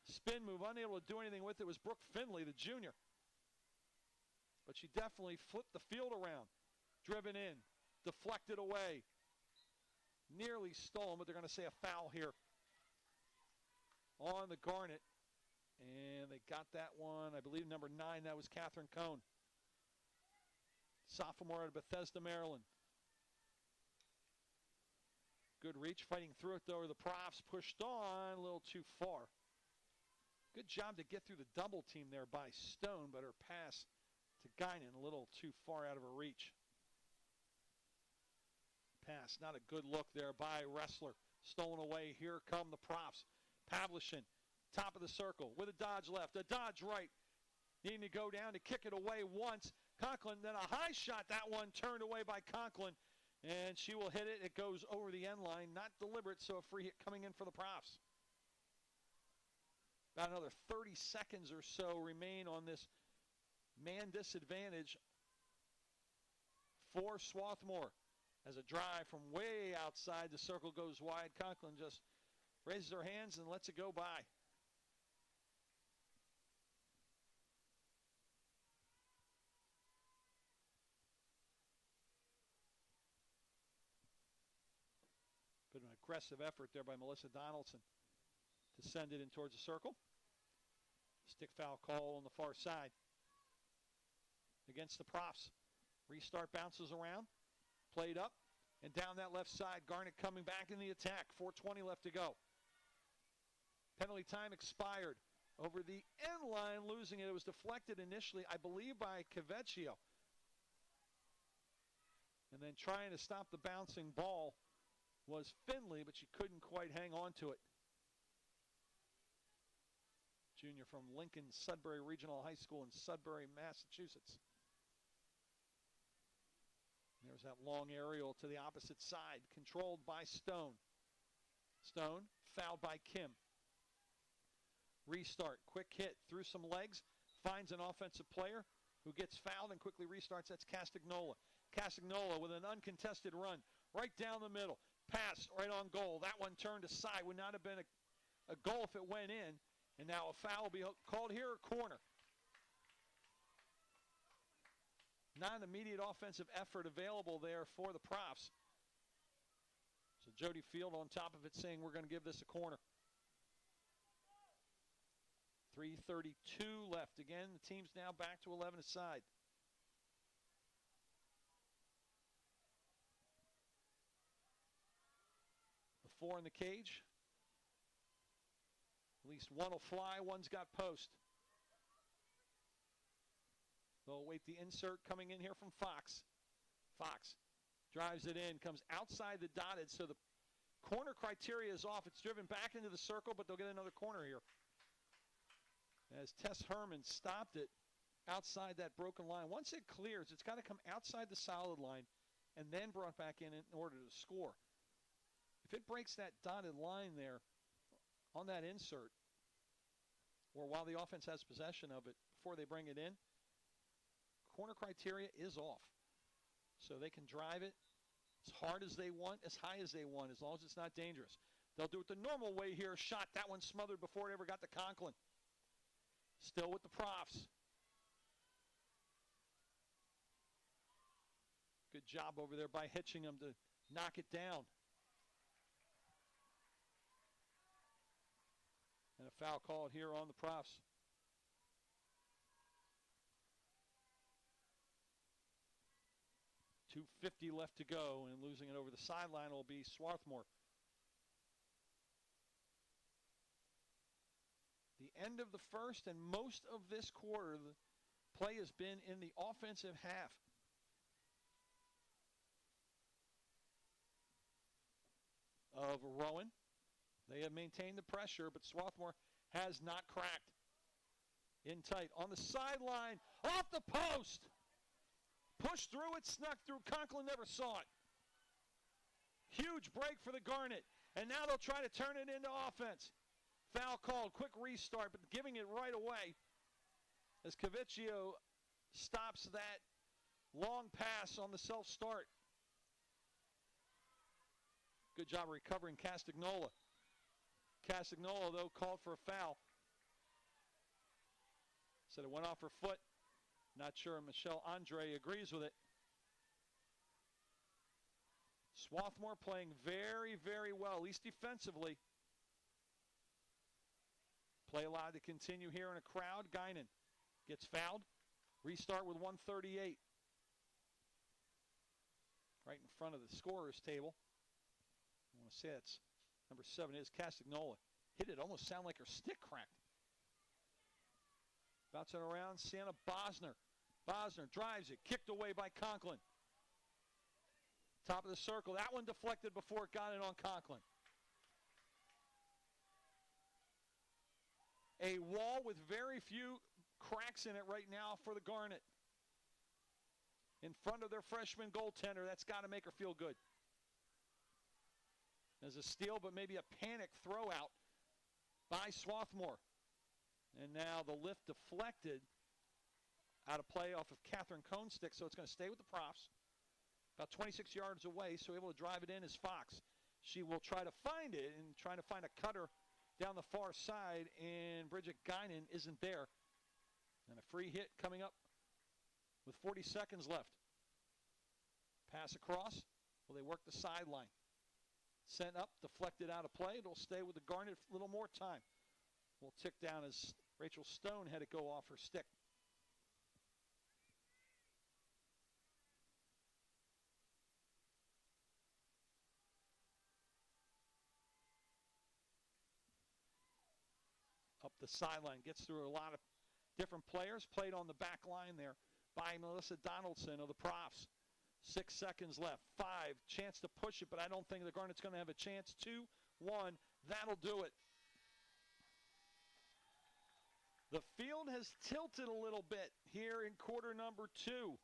Spin move. Unable to do anything with it was Brooke Finley, the junior. But she definitely flipped the field around. Driven in. Deflected away. Nearly stolen, but they're going to say a foul here on the Garnet. And they got that one, I believe, number 9. That was Catherine Cohn. Sophomore out of Bethesda, Maryland. Good reach, fighting through it, though. The Profs pushed on a little too far. Good job to get through the double team there by Stone, but her pass to Guinan a little too far out of her reach. Pass, not a good look there by Wrestler. Stolen away. Here come the Profs. Pavlichin, top of the circle with a dodge left, a dodge right. Needing to go down to kick it away once. Conklin, then a high shot. That one turned away by Conklin, and she will hit it. It goes over the end line. Not deliberate, so a free hit coming in for the Profs. About another 30 seconds or so remain on this man disadvantage for Swarthmore. As a drive from way outside, the circle goes wide. Conklin just raises her hands and lets it go by. Bit of an aggressive effort there by Melissa Donaldson to send it in towards the circle. Stick foul call on the far side against the Profs. Restart bounces around. Played up and down that left side. Garnet coming back in the attack. 4:20 left to go. Penalty time expired. Over the end line, losing it. It was deflected initially, I believe, by Cavecchio. And then trying to stop the bouncing ball was Finley, but she couldn't quite hang on to it. Junior from Lincoln Sudbury Regional High School in Sudbury, Massachusetts. There's that long aerial to the opposite side, controlled by Stone. Stone, fouled by Kim. Restart, quick hit through some legs, finds an offensive player who gets fouled and quickly restarts. That's Castagnola. Castagnola with an uncontested run, right down the middle. Pass right on goal. That one turned aside. Would not have been a goal if it went in. And now a foul will be called here, a corner. Not an immediate offensive effort available there for the Profs. So Jody Field on top of it saying we're going to give this a corner. 3:32 left. Again, the team's now back to 11 aside. The 4 in the cage. At least one will fly, one's got post. They'll await the insert coming in here from Fox. Fox drives it in, comes outside the dotted, so the corner criteria is off. It's driven back into the circle, but they'll get another corner here. As Tess Herman stopped it outside that broken line. Once it clears, it's got to come outside the solid line and then brought back in order to score. If it breaks that dotted line there on that insert, or while the offense has possession of it before they bring it in, corner criteria is off. So they can drive it as hard as they want, as high as they want, as long as it's not dangerous. They'll do it the normal way here. Shot, that one smothered before it ever got to Conklin. Still with the profs. Good job over there by Hitchingham to knock it down. And a foul called here on the profs. .250 left to go, and losing it over the sideline will be Swarthmore. The end of the first and most of this quarter, the play has been in the offensive half. Of Rowan. They have maintained the pressure, but Swarthmore has not cracked. In tight. On the sideline. Off the post. Pushed through it, snuck through. Conklin never saw it. Huge break for the Garnet. And now they'll try to turn it into offense. Foul called. Quick restart, but giving it right away as Cavicchio stops that long pass on the self-start. Good job recovering Castagnola. Castagnola, though, called for a foul. Said it went off her foot. Not sure Michelle Andre agrees with it. Swarthmore playing very, very well, at least defensively. Play allowed to continue here in a crowd. Guinan gets fouled. Restart with 1:38. Right in front of the scorer's table. I want to say it's number 7 is Castagnola. Hit it, almost sound like her stick cracked. Bouncing around, Santa Bosner. Bosner drives it, kicked away by Conklin. Top of the circle. That one deflected before it got it on Conklin. A wall with very few cracks in it right now for the Garnet. In front of their freshman goaltender, that's got to make her feel good. There's a steal, but maybe a panic throw out by Swarthmore. And now the lift deflected out of play off of Catherine Cohn's stick, so it's going to stay with the profs. About 26 yards away, so able to drive it in is Fox. She will try to find it and try to find a cutter down the far side, and Bridget Guinan isn't there. And a free hit coming up with 40 seconds left. Pass across. Will they work the sideline? Sent up, deflected out of play. It'll stay with the Garnet a little more time. We'll tick down as Rachel Stone had it go off her stick. Up the sideline, gets through a lot of different players. Played on the back line there by Melissa Donaldson of the Profs. 6 seconds left. 5. Chance to push it, but I don't think the Garnet's going to have a chance. 2, 1. That'll do it. The field has tilted a little bit here in quarter number 2.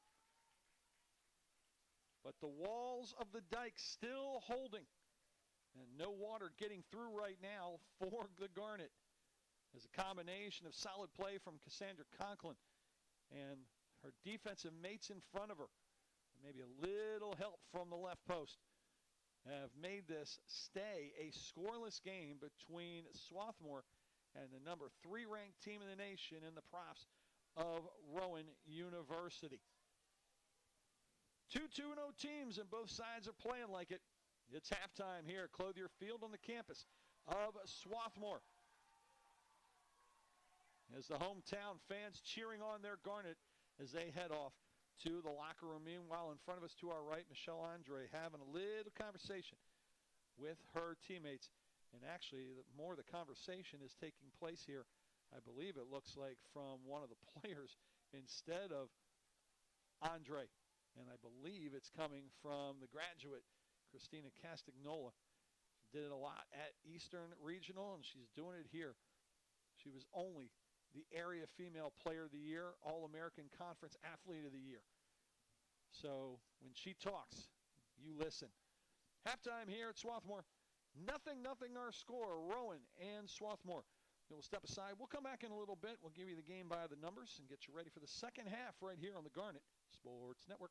But the walls of the dike still holding. And no water getting through right now for the Garnet. As a combination of solid play from Cassandra Conklin and her defensive mates in front of her, and maybe a little help from the left post, have made this stay a scoreless game between Swarthmore and the number 3 ranked team in the nation in the Profs of Rowan University. 2 2-0 teams, and both sides are playing like it. It's halftime here at Clothier Field on the campus of Swarthmore. As the hometown fans cheering on their Garnet as they head off to the locker room. Meanwhile, in front of us to our right, Michelle Andre having a little conversation with her teammates. And actually, more of the conversation is taking place here, I believe it looks like, from one of the players instead of Andre. And I believe it's coming from the graduate, Christina Castagnola. She did it a lot at Eastern Regional, and she's doing it here. She was only the Area Female Player of the Year, All-American Conference Athlete of the Year. So when she talks, you listen. Halftime here at Swarthmore. 0-0 our score. Rowan and Swarthmore You'll step aside. We'll come back in a little bit. We'll give you the game by the numbers and get you ready for the second half right here on the Garnet Sports Network.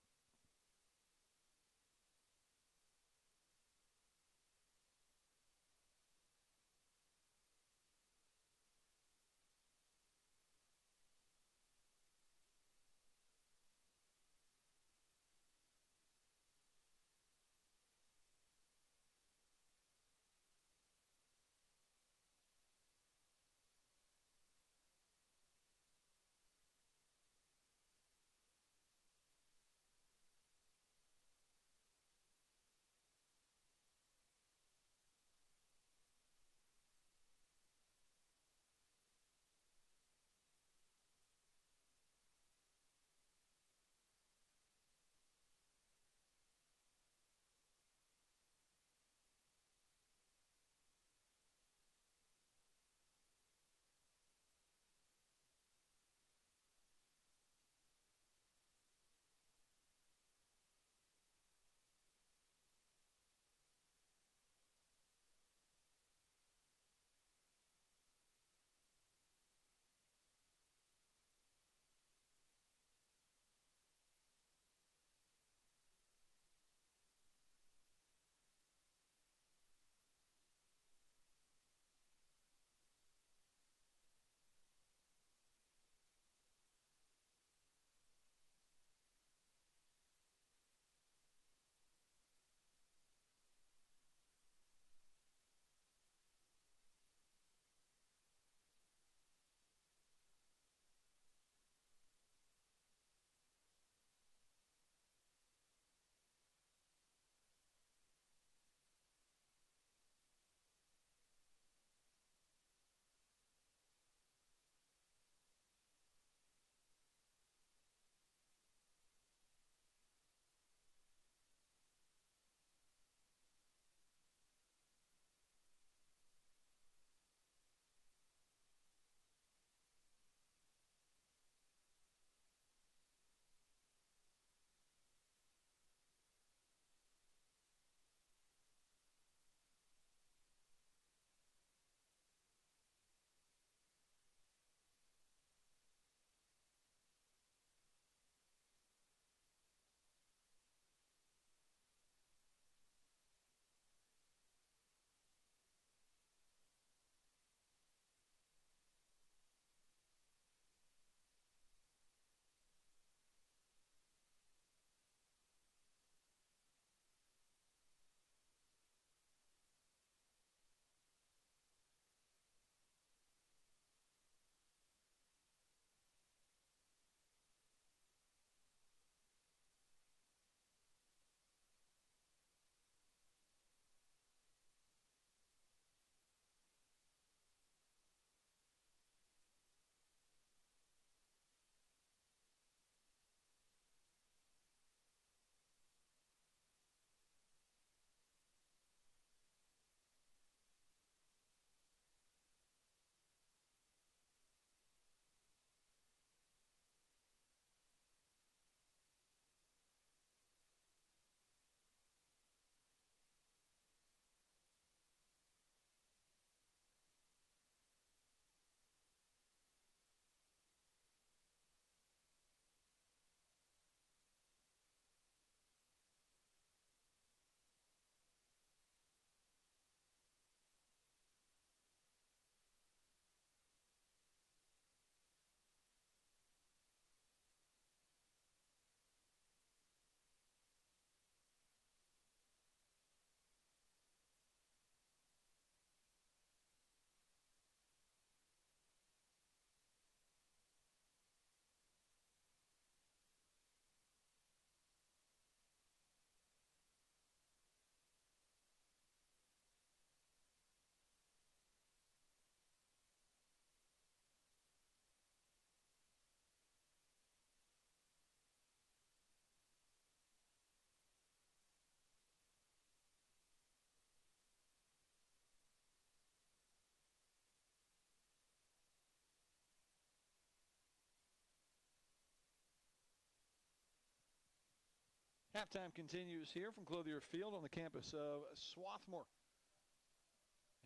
Halftime continues here from Clothier Field on the campus of Swarthmore.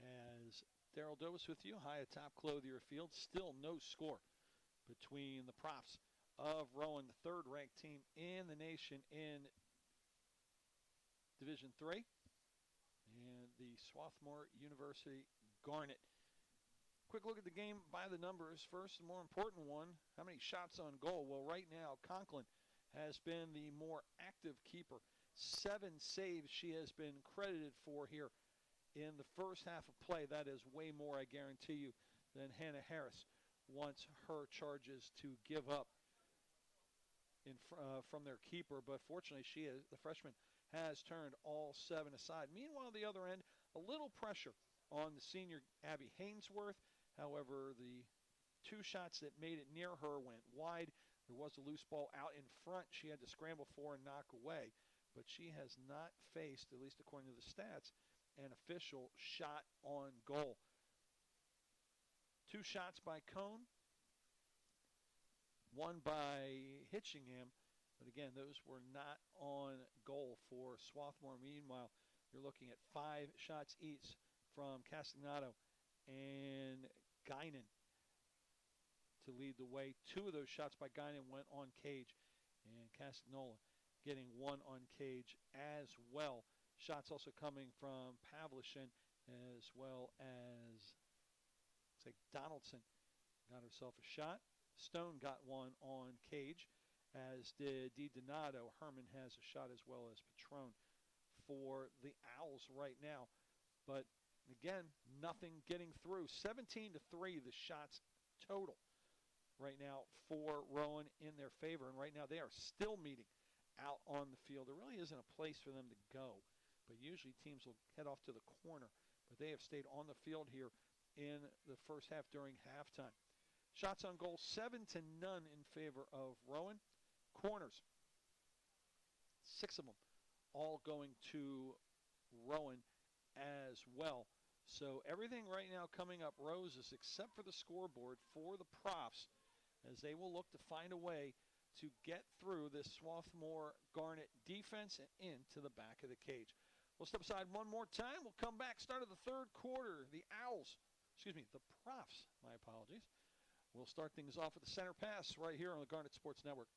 As Daryl Dobis with you, high atop Clothier Field. Still no score between the Profs of Rowan, the third-ranked team in the nation in Division III, and the Swarthmore University Garnet. Quick look at the game by the numbers. First, the more important one, how many shots on goal? Well, right now, Conklin has been the more active keeper. 7 saves she has been credited for here in the first half of play. That is way more, I guarantee you, than Hannah Harris wants her charges to give up from their keeper. But fortunately, the freshman has turned all 7 aside. Meanwhile, the other end, a little pressure on the senior Abby Hainsworth. However, the 2 shots that made it near her went wide. There was a loose ball out in front she had to scramble for and knock away. But she has not faced, at least according to the stats, an official shot on goal. 2 shots by Cone, 1 by Hitchingham. But again, those were not on goal for Swarthmore. Meanwhile, you're looking at 5 shots each from Castagnato and Guinan to lead the way. 2 of those shots by Guinan went on cage, and Castagnola getting 1 on cage as well. Shots also coming from Pavlichin, as well as looks like Donaldson got herself a shot. Stone got 1 on cage, as did DiDonato. Herman has a shot, as well as Patron for the Owls right now. But again, nothing getting through. 17-3 the shots total right now for Rowan in their favor. And right now they are still meeting out on the field. There really isn't a place for them to go, but usually teams will head off to the corner. But they have stayed on the field here in the first half during halftime. Shots on goal, 7-0 in favor of Rowan. Corners, 6 of them, all going to Rowan as well. So everything right now coming up roses except for the scoreboard for the Profs, as they will look to find a way to get through this Swarthmore Garnet defense and into the back of the cage. We'll step aside one more time. We'll come back, start of the third quarter. The Profs, my apologies. We'll start things off with the center pass right here on the Garnet Sports Network.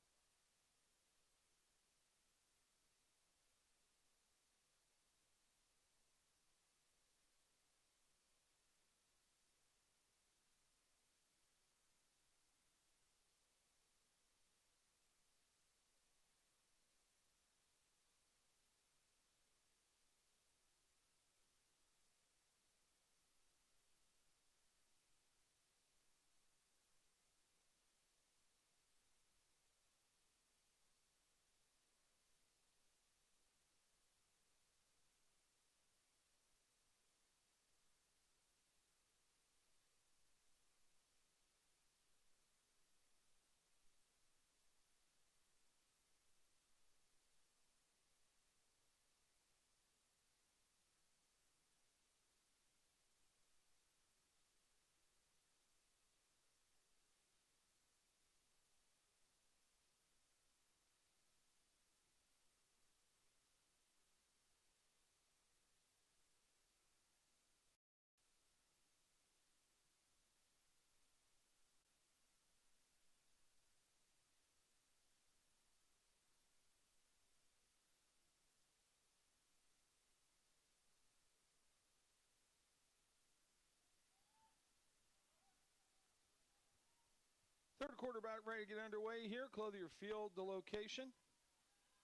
Third quarter back ready to get underway here. Clothier Field, the location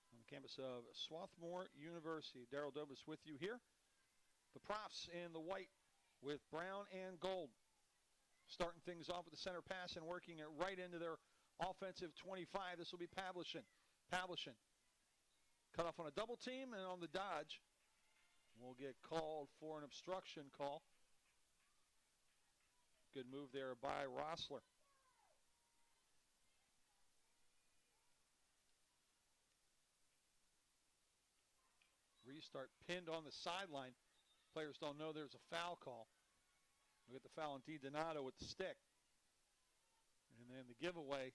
on the campus of Swarthmore University. Daryl Dobis with you here. The Profs in the white with brown and gold. Starting things off with the center pass and working it right into their offensive 25. This will be Pavlichin. Pavlichin cut off on a double team, and on the dodge will get called for an obstruction call. Good move there by Rossler. Restart pinned on the sideline. Players don't know there's a foul call. We get the foul on DiDonato with the stick. And then the giveaway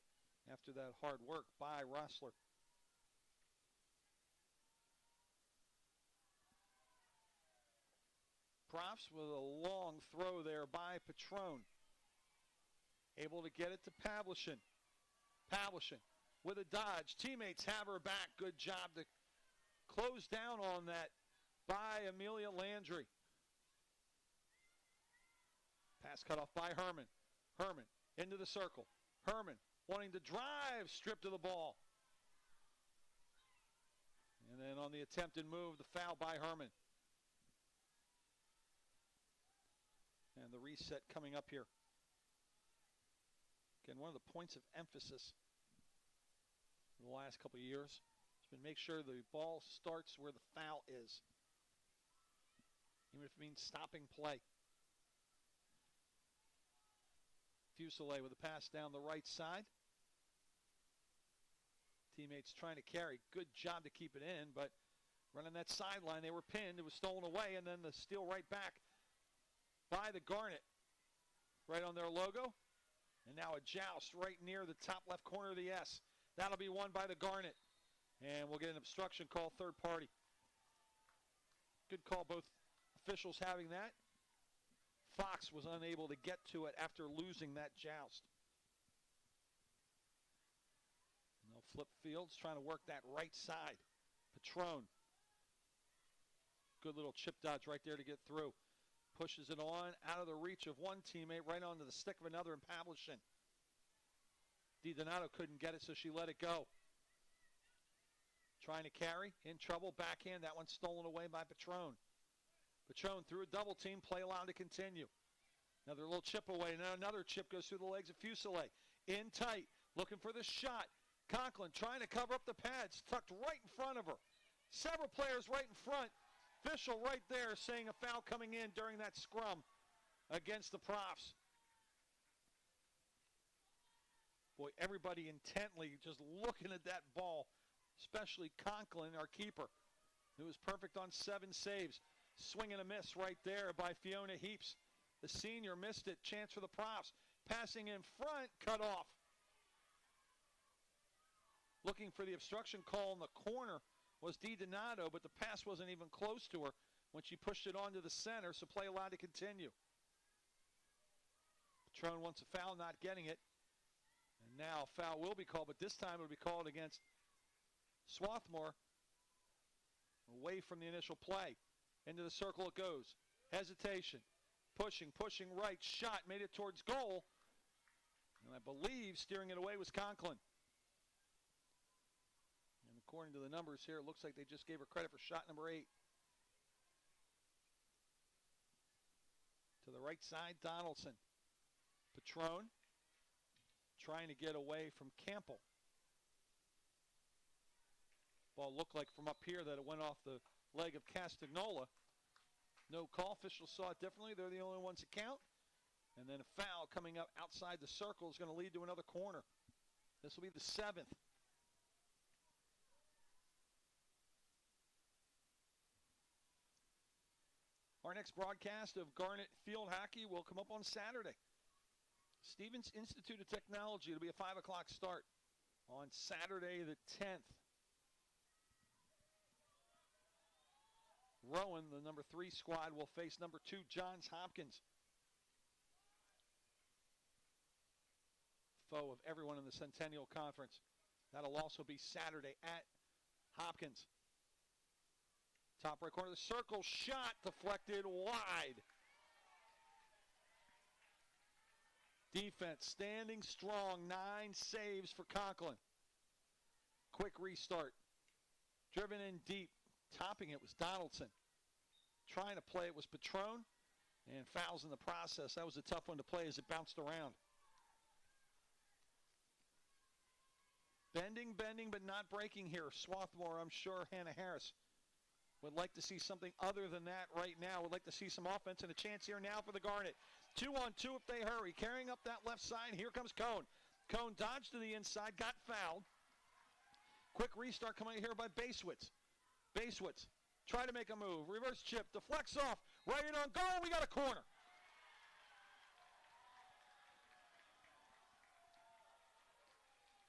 after that hard work by Rossler. Profs with a long throw there by Patron. Able to get it to Pavlichin. Pavlichin with a dodge. Teammates have her back. Good job to close down on that by Amelia Landry. Pass cut off by Herman. Herman into the circle. Herman wanting to drive, stripped of the ball. And then on the attempted move, the foul by Herman. And the reset coming up here. Again, one of the points of emphasis in the last couple of years has been make sure the ball starts where the foul is, even if it means stopping play. Fuselier with a pass down the right side. Teammates trying to carry. Good job to keep it in, but running that sideline, they were pinned. It was stolen away, and then the steal right back by the Garnet. Right on their logo. And now a joust right near the top left corner of the S. That'll be won by the Garnet. And we'll get an obstruction call, third party. Good call, both officials having that. Fox was unable to get to it after losing that joust. And they'll flip fields, trying to work that right side. Patron. Good little chip dodge right there to get through. Pushes it on, out of the reach of one teammate, right onto the stick of another in Pavlichin. DiDonato couldn't get it, so she let it go. Trying to carry, in trouble, backhand. That one stolen away by Patron. Patron through a double team, play allowed to continue. Another little chip away, now another chip goes through the legs of Fuselier. In tight, looking for the shot. Conklin trying to cover up the pads, tucked right in front of her. Several players right in front. Official right there saying a foul coming in during that scrum against the Profs. Boy, everybody intently just looking at that ball, especially Conklin, our keeper, who was perfect on 7 saves. Swing and a miss right there by Fiona Heaps. The senior missed it. Chance for the Profs. Passing in front, cut off. Looking for the obstruction call in the corner was DiDonato, but the pass wasn't even close to her when she pushed it onto the center, so play allowed to continue. Patron wants a foul, not getting it. And now a foul will be called, but this time it will be called against Swarthmore. Away from the initial play. Into the circle it goes. Hesitation. Pushing right. Shot, made it towards goal. And I believe steering it away was Conklin. According to the numbers here, it looks like they just gave her credit for shot number 8. To the right side, Donaldson. Patron trying to get away from Campbell. Ball looked like from up here that it went off the leg of Castagnola. No call. Officials saw it differently. They're the only ones that count. And then a foul coming up outside the circle is going to lead to another corner. This will be the 7th. Our next broadcast of Garnet Field Hockey will come up on Saturday. Stevens Institute of Technology. It'll be a 5 o'clock start on Saturday the 10th. Rowan, the number 3 squad, will face number 2 Johns Hopkins. Foe of everyone in the Centennial Conference. That'll also be Saturday at Hopkins. Top right corner of the circle, shot deflected wide. Defense standing strong, 9 saves for Conklin. Quick restart. Driven in deep, topping it was Donaldson. Trying to play it was Patron, and fouls in the process. That was a tough one to play as it bounced around. Bending, but not breaking here. Swarthmore, I'm sure Hannah Harris would like to see something other than that right now. Would like to see some offense and a chance here now for the Garnet. 2-on-2 if they hurry. Carrying up that left side. Here comes Cone. Cone dodged to the inside. Got fouled. Quick restart coming here by Basewitz. Basewitz. Try to make a move. Reverse chip. Deflects off. Right on goal. We got a corner.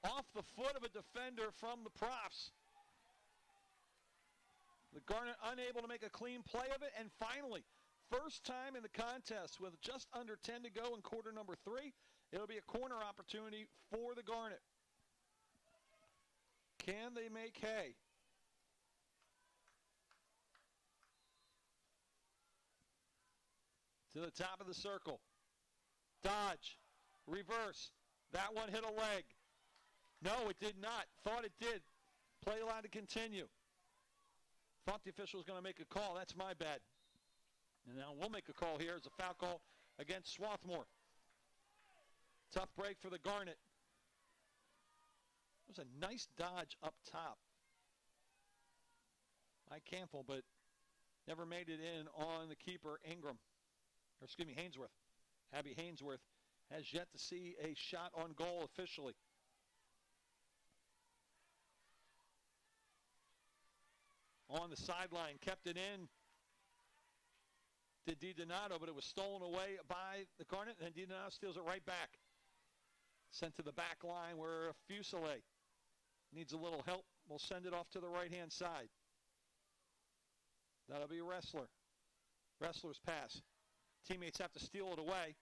Off the foot of a defender from the Profs. The Garnet unable to make a clean play of it, and finally first time in the contest with just under 10 to go in quarter number 3. It'll be a corner opportunity for the Garnet. Can they make hay? To the top of the circle. Dodge. Reverse. That one hit a leg. No, it did not. Thought it did. Play allowed to continue. Thought the official was going to make a call. That's my bad. And now we'll make a call here as a foul call against Swarthmore. Tough break for the Garnet. It was a nice dodge up top. Mike Campbell, but never made it in on the keeper, Hainsworth. Abby Hainsworth has yet to see a shot on goal officially. On the sideline, kept it in. Did DiDonato, but it was stolen away by the Garnet, and DiDonato steals it right back. Sent to the back line where Fuselier needs a little help. We'll send it off to the right-hand side. That'll be Wrestler. Wrestler's pass. Teammates have to steal it away.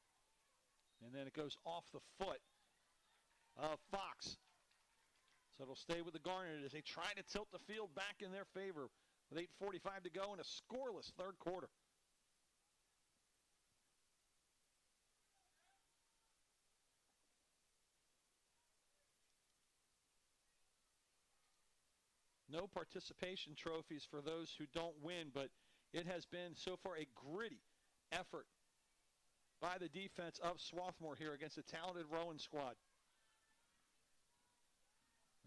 And then it goes off the foot of Fox. So it'll stay with the Garnet as they try to tilt the field back in their favor with 8:45 to go in a scoreless third quarter. No participation trophies for those who don't win, but it has been so far a gritty effort by the defense of Swarthmore here against a talented Rowan squad.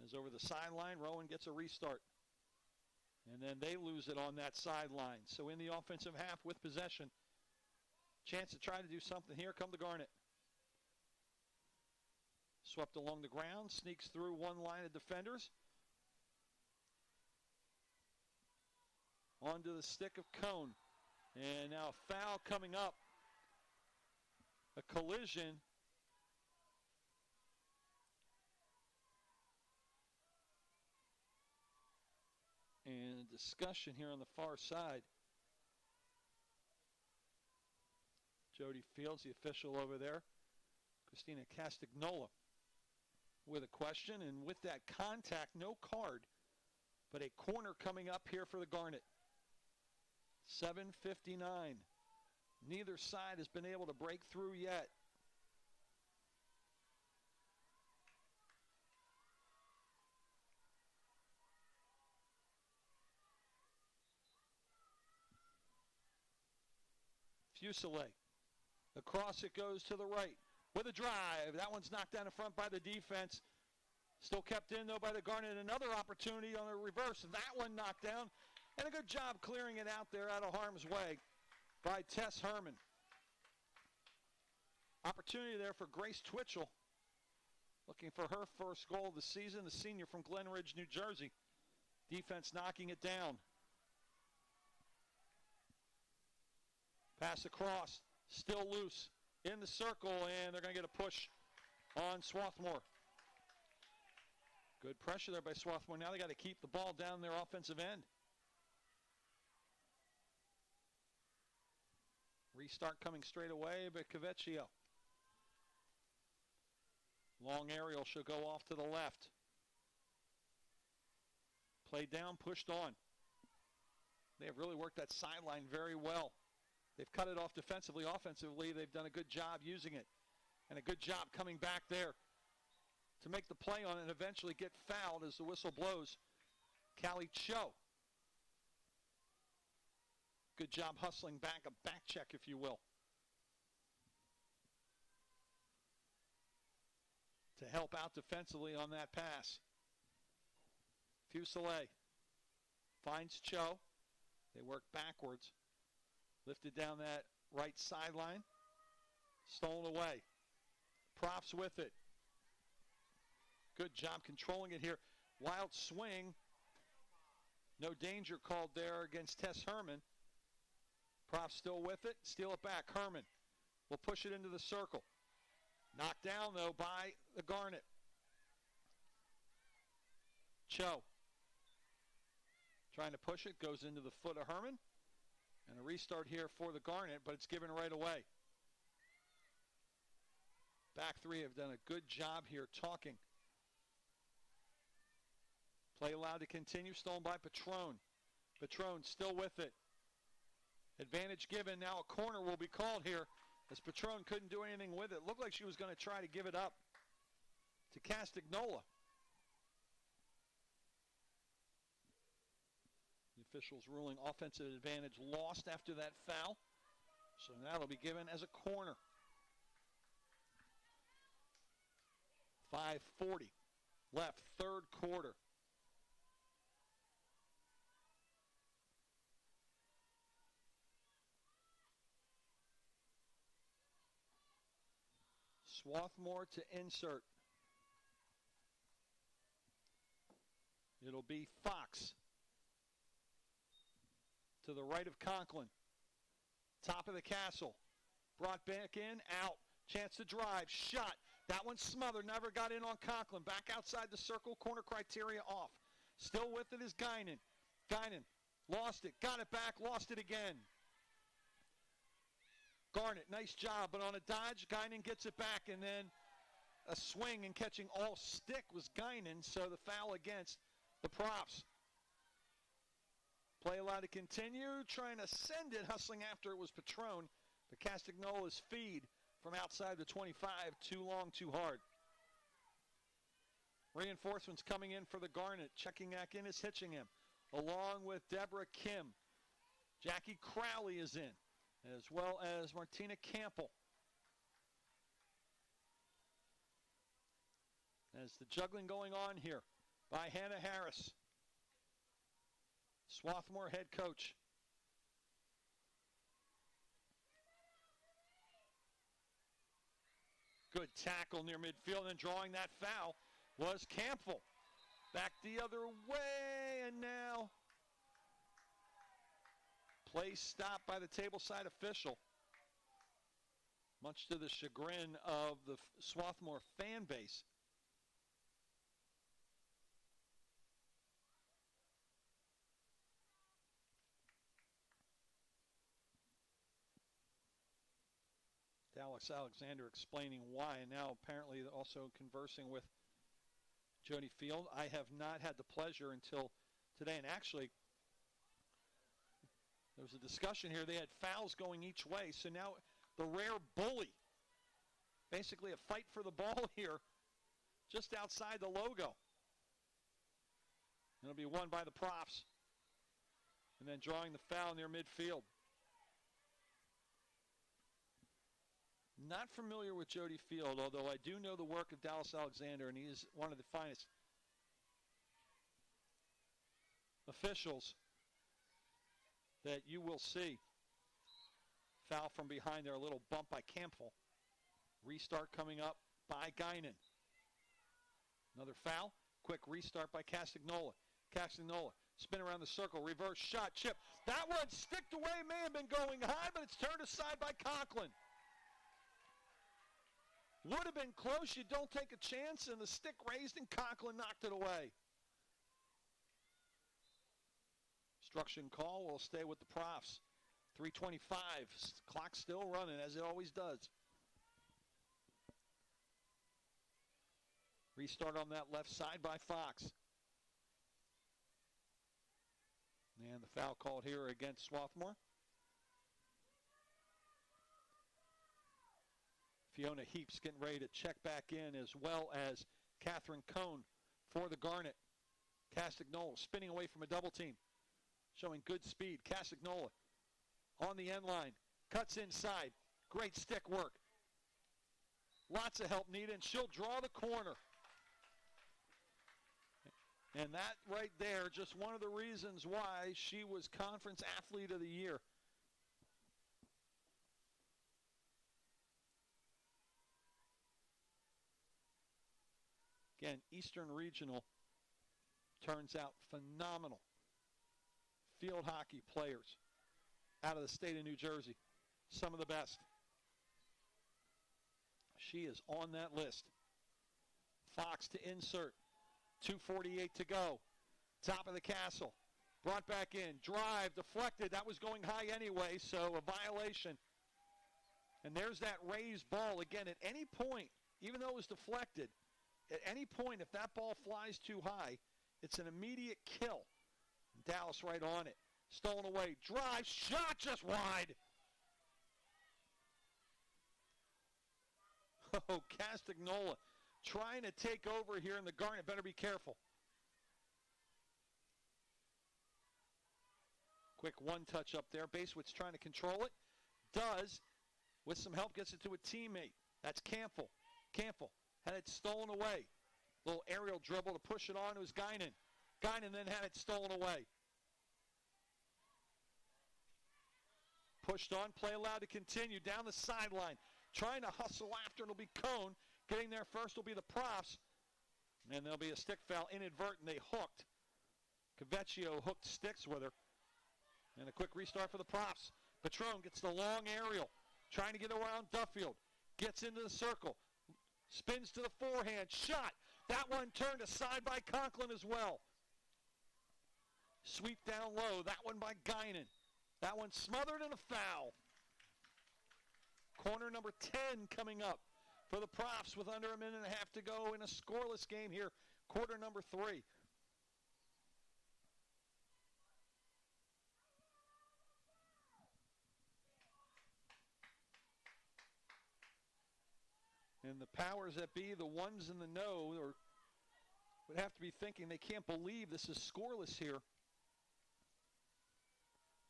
As over the sideline, Rowan gets a restart. And then they lose it on that sideline. So in the offensive half with possession, chance to try to do something here. Come the Garnet. Swept along the ground, sneaks through one line of defenders. Onto the stick of Cone. And now a foul coming up. A collision. And a discussion here on the far side. Jody Fields, the official over there. Christina Castagnola with a question. And with that contact, no card. But a corner coming up here for the Garnet. 7:59. Neither side has been able to break through yet. Fuselier. Across it goes to the right with a drive. That one's knocked down in front by the defense. Still kept in, though, by the Garnet. Another opportunity on the reverse. That one knocked down. And a good job clearing it out there out of harm's way by Tess Herman. Opportunity there for Grace Twitchell. Looking for her first goal of the season, the senior from Glen Ridge, New Jersey. Defense knocking it down. Pass across, still loose in the circle, and they're going to get a push on Swarthmore. Good pressure there by Swarthmore. Now they got to keep the ball down their offensive end. Restart coming straight away by Cavecchio. Long aerial should go off to the left. Played down, pushed on. They have really worked that sideline very well. They've cut it off defensively. Offensively, they've done a good job using it. And a good job coming back there to make the play on it and eventually get fouled as the whistle blows. Callie Cho. Good job hustling back, a back check, if you will, to help out defensively on that pass. Fuselier finds Cho. They work backwards. Lifted down that right sideline. Stolen away. Props with it. Good job controlling it here. Wild swing. No danger called there against Tess Herman. Props still with it. Steal it back. Herman will push it into the circle. Knocked down, though, by the Garnet. Cho trying to push it. Goes into the foot of Herman. And a restart here for the Garnet, but it's given right away. Back three have done a good job here talking. Play allowed to continue, stolen by Patron. Patron still with it. Advantage given, now a corner will be called here as Patron couldn't do anything with it. Looked like she was going to try to give it up to Castagnola. The officials ruling offensive advantage lost after that foul. So that'll be given as a corner. 5:40 left, third quarter. Swarthmore to insert. It'll be Fox to the right of Conklin. Top of the castle. Brought back in, out. Chance to drive, shot. That one smothered, never got in on Conklin. Back outside the circle, corner criteria off. Still with it is Guinan. Guinan lost it, got it back, lost it again. Garnet, nice job, but on a dodge, Guinan gets it back, and then a swing and catching all stick was Guinan, so the foul against the props. Play allowed to continue, trying to send it, hustling after it was Patron, but Castagnola's feed from outside the 25, too long, too hard. Reinforcements coming in for the Garnet. Checking back in is Hitchingham, along with Deborah Kim. Jackie Crowley is in, as well as Martina Campbell. As the juggling going on here by Hannah Harris, Swarthmore head coach. Good tackle near midfield, and drawing that foul was Campbell. Back the other way, and now play stopped by the tableside official. Much to the chagrin of the Swarthmore fan base. Alex Alexander explaining why, and now apparently also conversing with Jody Field. I have not had the pleasure until today, and actually there was a discussion here. They had fouls going each way, so now the rare bully, basically a fight for the ball here just outside the logo. It'll be won by the props, and then drawing the foul near midfield. Not familiar with Jody Field, although I do know the work of Dallas Alexander, and he is one of the finest officials that you will see. Foul from behind there, a little bump by Campbell. Restart coming up by Guinan. Another foul, quick restart by Castagnola. Castagnola, spin around the circle, reverse shot, chip. That one sticked away, may have been going high, but it's turned aside by Conklin. Would have been close. You don't take a chance, and the stick raised, and Conklin knocked it away. Instruction call will stay with the profs. 3:25. Clock still running, as it always does. Restart on that left side by Fox. And the foul called here against Swarthmore. Fiona Heaps getting ready to check back in, as well as Catherine Cohn for the Garnet. Castagnola spinning away from a double team, showing good speed. Castagnola on the end line, cuts inside. Great stick work. Lots of help needed, and she'll draw the corner. And that right there, just one of the reasons why she was Conference Athlete of the Year. Again, Eastern Regional turns out phenomenal field hockey players out of the state of New Jersey. Some of the best. She is on that list. Fox to insert. 2:48 to go. Top of the castle. Brought back in. Drive, deflected. That was going high anyway, so a violation. And there's that raised ball. Again, at any point, even though it was deflected, at any point, if that ball flies too high, it's an immediate kill. Dallas right on it. Stolen away. Drive, shot just wide. Oh, Castagnola trying to take over here in the Garnet. Better be careful. Quick one-touch up there. Basewitz trying to control it. Does. With some help, gets it to a teammate. That's Campbell. Campbell had it stolen away. Little aerial dribble to push it on to his Guinan. Guinan then had it stolen away. Pushed on, play allowed to continue. Down the sideline. Trying to hustle after. It'll be Cone. Getting there first will be the Profs. And there'll be a stick foul. Inadvertent. They hooked. Cavecchio hooked sticks with her. And a quick restart for the Profs. Patron gets the long aerial. Trying to get around Duffield. Gets into the circle. Spins to the forehand. Shot. That one turned aside by Conklin as well. Sweep down low. That one by Guinan. That one smothered and a foul. Corner number 10 coming up for the Profs with under a minute and a half to go in a scoreless game here. Quarter number 3. And the powers that be, the ones in the know, would have to be thinking they can't believe this is scoreless here.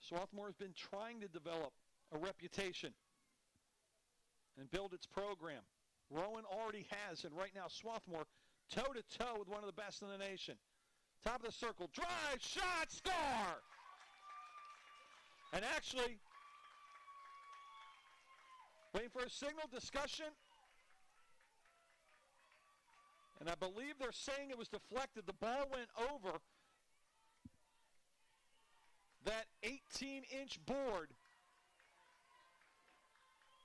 Swarthmore has been trying to develop a reputation and build its program. Rowan already has, and right now Swarthmore toe-to-toe with one of the best in the nation. Top of the circle, drive, shot, score! And actually, waiting for a signal, discussion. And I believe they're saying it was deflected. The ball went over that 18-inch board.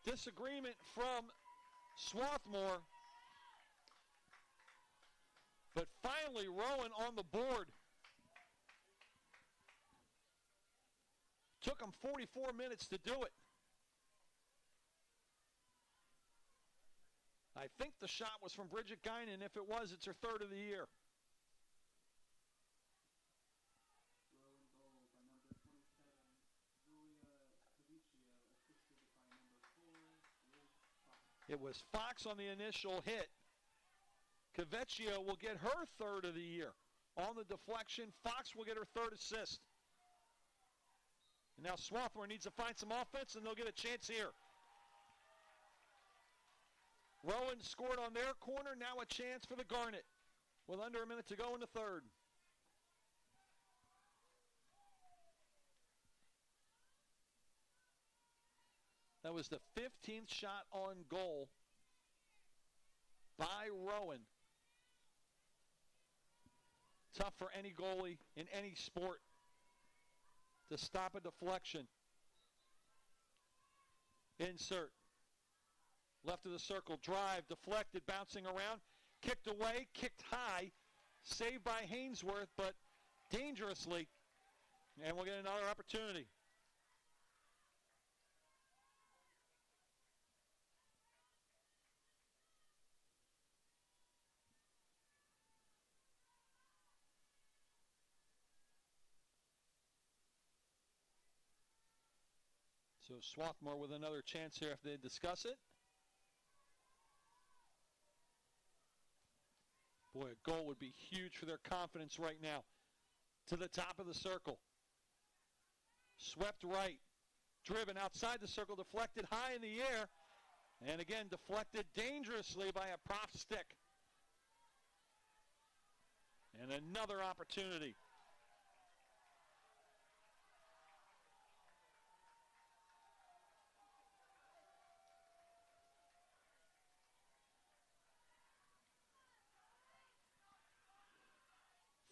Disagreement from Swarthmore. But finally, Rowan on the board. Took him 44 minutes to do it. I think the shot was from Bridget Guinan. If it was, it's her third of the year. It was Fox on the initial hit. Cavecchio will get her third of the year. On the deflection, Fox will get her third assist. And now Swarthmore needs to find some offense, and they'll get a chance here. Rowan scored on their corner. Now a chance for the Garnet with under a minute to go in the third. That was the 15th shot on goal by Rowan. Tough for any goalie in any sport to stop a deflection. Insert. Left of the circle, drive, deflected, bouncing around, kicked away, kicked high, saved by Hainsworth, but dangerously. And we'll get another opportunity. So Swarthmore with another chance here if they discuss it. Boy, a goal would be huge for their confidence right now. To the top of the circle. Swept right. Driven outside the circle, deflected high in the air. And again, deflected dangerously by a prop stick. And another opportunity.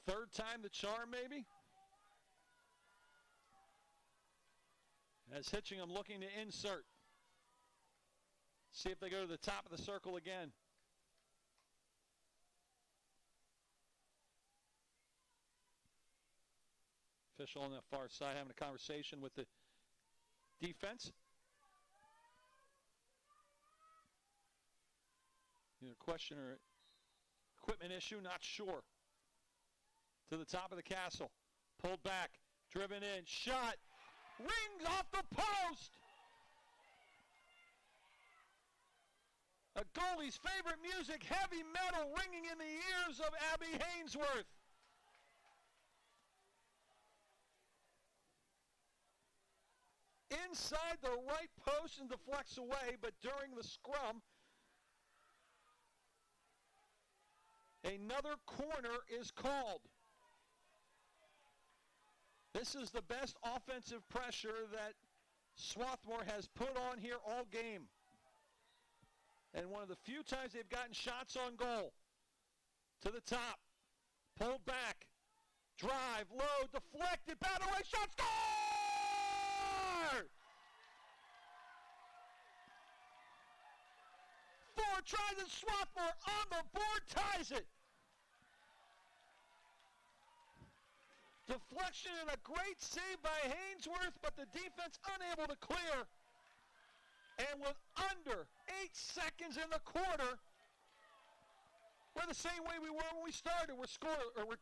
Third time the charm, maybe? As Hitchingham looking to insert. See if they go to the top of the circle again. Official on the far side having a conversation with the defense. Either question or equipment issue, not sure. To the top of the castle. Pulled back, driven in, shot. Rings off the post. A goalie's favorite music, heavy metal, ringing in the ears of Abby Hainsworth. Inside the right post and deflects away, but during the scrum, another corner is called. This is the best offensive pressure that Swarthmore has put on here all game. And one of the few times they've gotten shots on goal. To the top. Pulled back. Drive, low, deflected, battle away, shot, score! Four tries and Swarthmore on the board, ties it. Deflection and a great save by Hainsworth, but the defense unable to clear. And with under 8 seconds in the quarter, we're the same way we were when we started. We're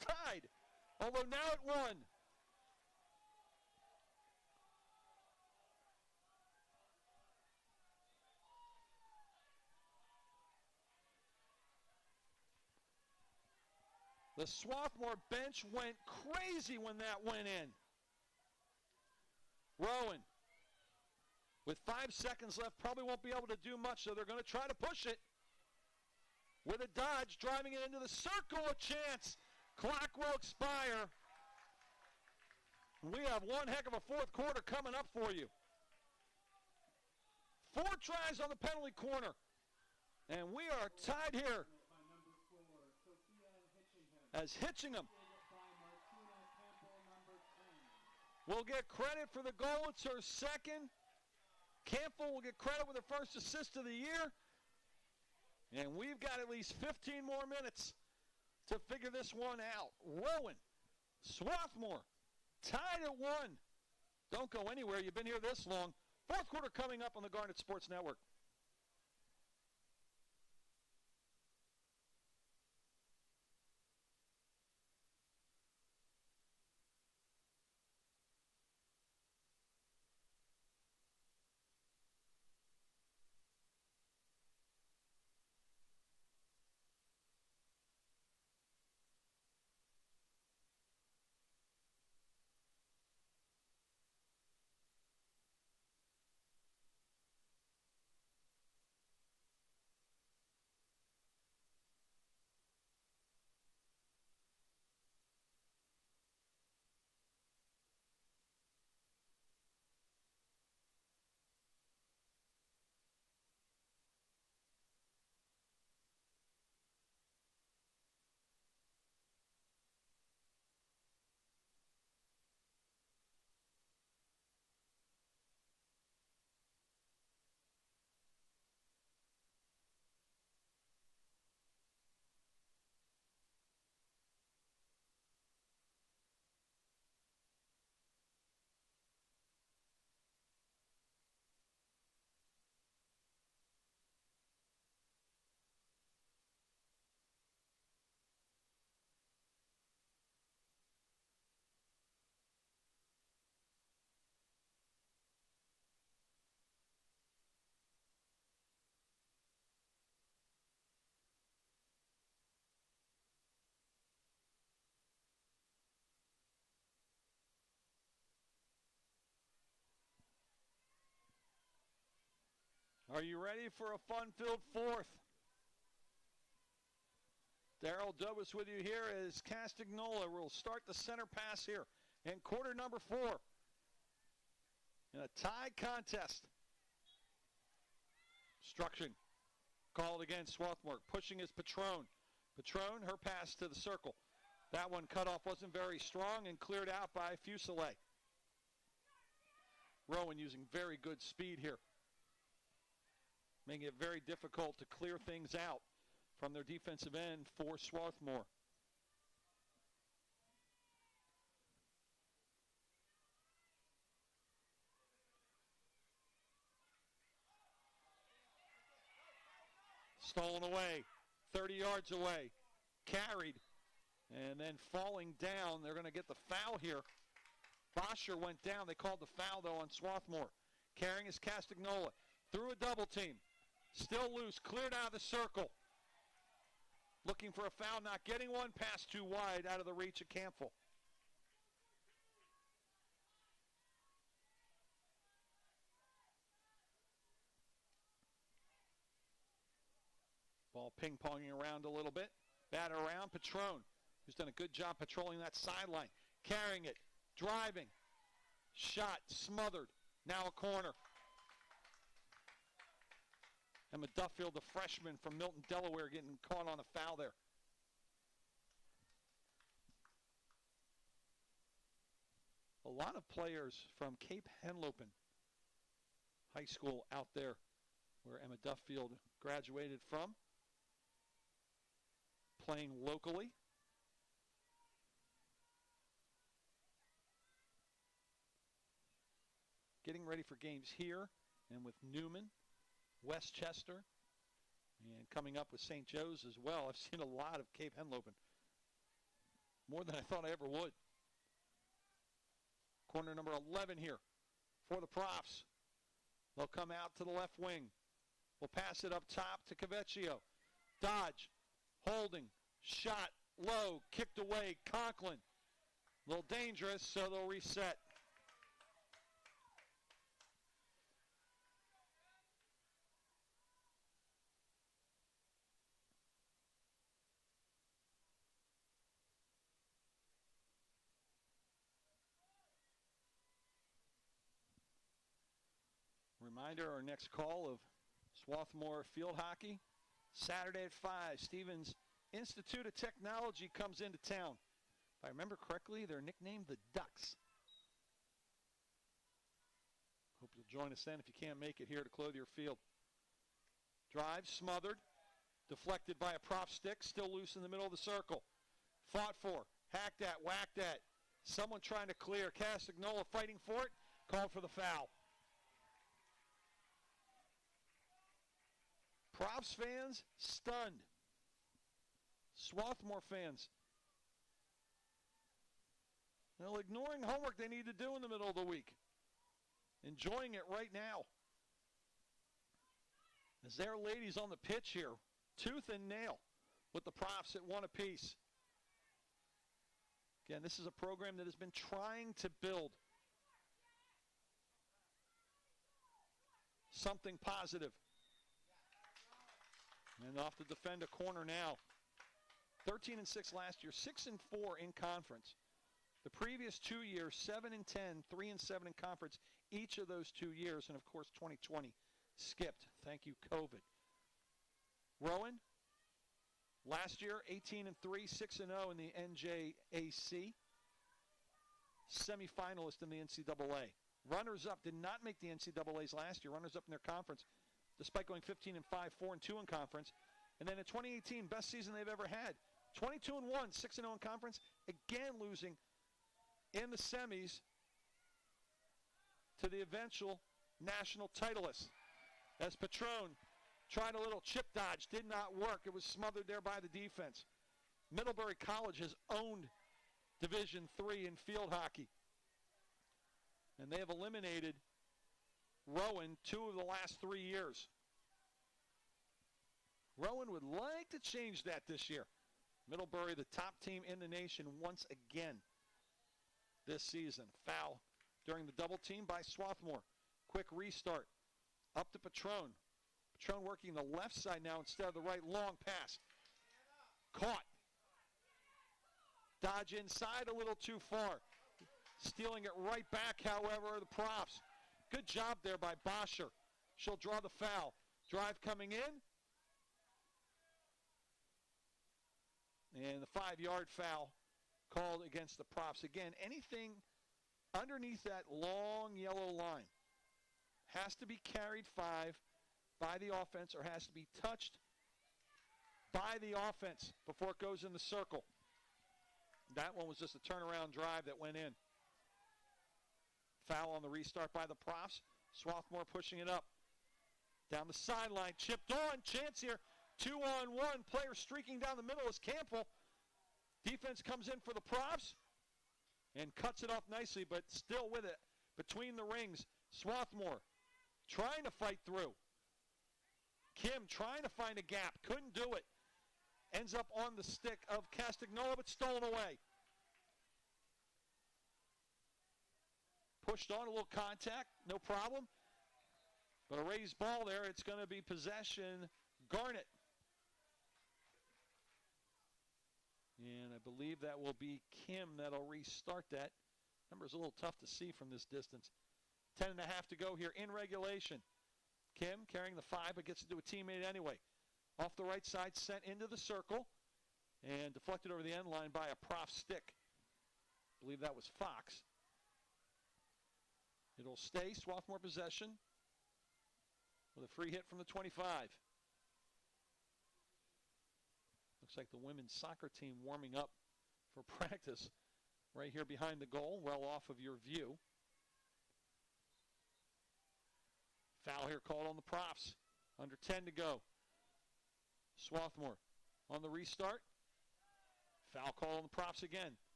tied, although now at 1. The Swarthmore bench went crazy when that went in. Rowan, with 5 seconds left, probably won't be able to do much, so they're going to try to push it. With a dodge, driving it into the circle, a chance. Clock will expire. We have one heck of a fourth quarter coming up for you. 4 tries on the penalty corner. And we are tied here. As Hitchingham will get credit for the goal. It's her second. Campbell will get credit with her first assist of the year. And we've got at least 15 more minutes to figure this one out. Rowan, Swarthmore, tied at 1. Don't go anywhere. You've been here this long. Fourth quarter coming up on the Garnet Sports Network. Are you ready for a fun-filled fourth? Darryl Dobus with you here as Castagnola will start the center pass here in quarter number 4. In a tied contest. Obstruction called against Swarthmore. Pushing is Patron. Patron, her pass to the circle. That one cut off wasn't very strong and cleared out by Fuselier. Rowan using very good speed here. Making it very difficult to clear things out from their defensive end for Swarthmore. Stolen away, 30 yards away, carried, and then falling down. They're going to get the foul here. Bosher went down. They called the foul, though, on Swarthmore. Carrying is Castagnola. Through a double team. Still loose. Cleared out of the circle. Looking for a foul. Not getting one. Pass too wide out of the reach of Campbell. Ball ping-ponging around a little bit. Batter around. Patron, who's done a good job patrolling that sideline. Carrying it. Driving. Shot. Smothered. Now a corner. Emma Duffield, the freshman from Milton, Delaware, getting caught on a foul there. A lot of players from Cape Henlopen High School out there where Emma Duffield graduated from, playing locally. Getting ready for games here and with Newman, Westchester, and coming up with St. Joe's as well. I've seen a lot of Cape Henlopen, more than I thought I ever would. Corner number 11 here for the Profs. They'll come out to the left wing. We'll pass it up top to Cavecchio. Dodge, holding, shot, low, kicked away, Conklin. A little dangerous, so they'll reset. Reminder, our next call of Swarthmore field hockey, Saturday at 5. Stevens Institute of Technology comes into town. If I remember correctly, they're nicknamed the Ducks. Hope you'll join us then if you can't make it here to Clothier Field. Drive, smothered, deflected by a prop stick, still loose in the middle of the circle. Fought for, hacked at, whacked at. Someone trying to clear. Castagnola fighting for it, called for the foul. Profs fans stunned. Swarthmore fans, well, ignoring homework they need to do in the middle of the week. Enjoying it right now. As their ladies on the pitch here, tooth and nail with the Profs at one apiece. Again, this is a program that has been trying to build something positive. And off to defend a corner now. 13-6 last year, 6-4 in conference. The previous 2 years, 7-10, 3-7 in conference, each of those 2 years, and of course 2020 skipped. Thank you, COVID. Rowan, last year, 18-3, 6-0 in the NJAC. Semifinalist in the NCAA. Runners-up did not make the NCAAs last year. Runners-up in their conference, despite going 15-5, 4-2 in conference. And then in 2018, best season they've ever had. 22-1, 6-0 in conference, again losing in the semis to the eventual national titleists. As Patron tried a little chip dodge, did not work. It was smothered there by the defense. Middlebury College has owned Division III in field hockey. And they have eliminated Rowan 2 of the last 3 years. Rowan would like to change that this year. Middlebury, the top team in the nation once again this season. Foul during the double team by Swarthmore. Quick restart. Up to Patron. Patron working the left side now instead of the right. Long pass. Caught. Dodge inside a little too far. Stealing it right back, however, the Profs. Good job there by Bosher. She'll draw the foul. Drive coming in. And the 5-yard foul called against the Profs. Again, anything underneath that long yellow line has to be carried 5 by the offense or has to be touched by the offense before it goes in the circle. That one was just a turnaround drive that went in. Foul on the restart by the Profs. Swarthmore pushing it up. Down the sideline, chipped on, chance here. 2-on-1, player streaking down the middle is Campbell. Defense comes in for the props and cuts it off nicely, but still with it between the rings. Swarthmore trying to fight through. Kim trying to find a gap, couldn't do it. Ends up on the stick of Castagnola, but stolen away. Pushed on, a little contact, no problem. But a raised ball there, it's going to be possession, Garnet. And I believe that will be Kim that'll restart that. Number's a little tough to see from this distance. 10.5 to go here in regulation. Kim carrying the 5, but gets it to a teammate anyway. Off the right side, sent into the circle, and deflected over the end line by a prof stick. I believe that was Fox. It'll stay Swarthmore possession with a free hit from the 25. Looks like the women's soccer team warming up for practice right here behind the goal, well off of your view. Foul here called on the props. Under 10 to go. Swarthmore on the restart. Foul call on the props again.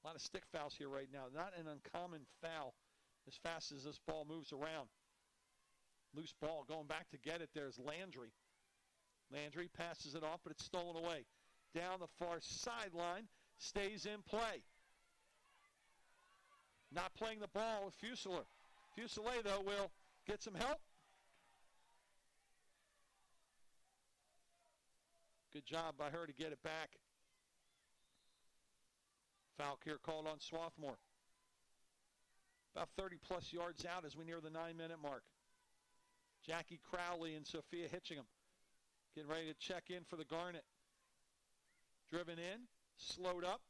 A lot of stick fouls here right now. Not an uncommon foul as fast as this ball moves around. Loose ball going back to get it. There's Landry. Landry passes it off, but it's stolen away. Down the far sideline, stays in play. Not playing the ball with Fuselier. Fuselier, though, will get some help. Good job by her to get it back. Foul here called on Swarthmore. About 30-plus yards out as we near the 9-minute mark. Jackie Crowley and Sophia Hitchingham getting ready to check in for the Garnet. Driven in, slowed up.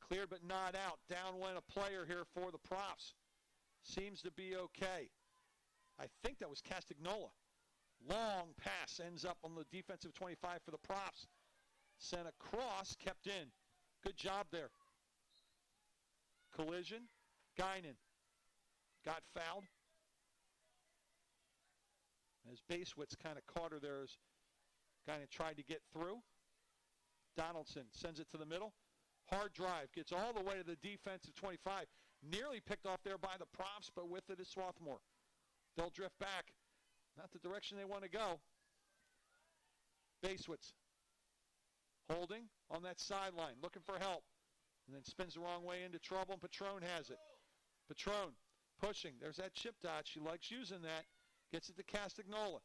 Cleared but not out. Down went a player here for the props. Seems to be okay. I think that was Castagnola. Long pass ends up on the defensive 25 for the props. Sent across, kept in. Good job there. Collision. Guinan got fouled. As Basewitz kind of caught her there as Guinan tried to get through. Donaldson sends it to the middle. Hard drive, gets all the way to the defensive 25. Nearly picked off there by the props, but with it is Swarthmore. They'll drift back. Not the direction they want to go. Basewitz holding on that sideline, looking for help. And then spins the wrong way into trouble, and Patron has it. Patron pushing. There's that chip dot. She likes using that. Gets it to Castagnola.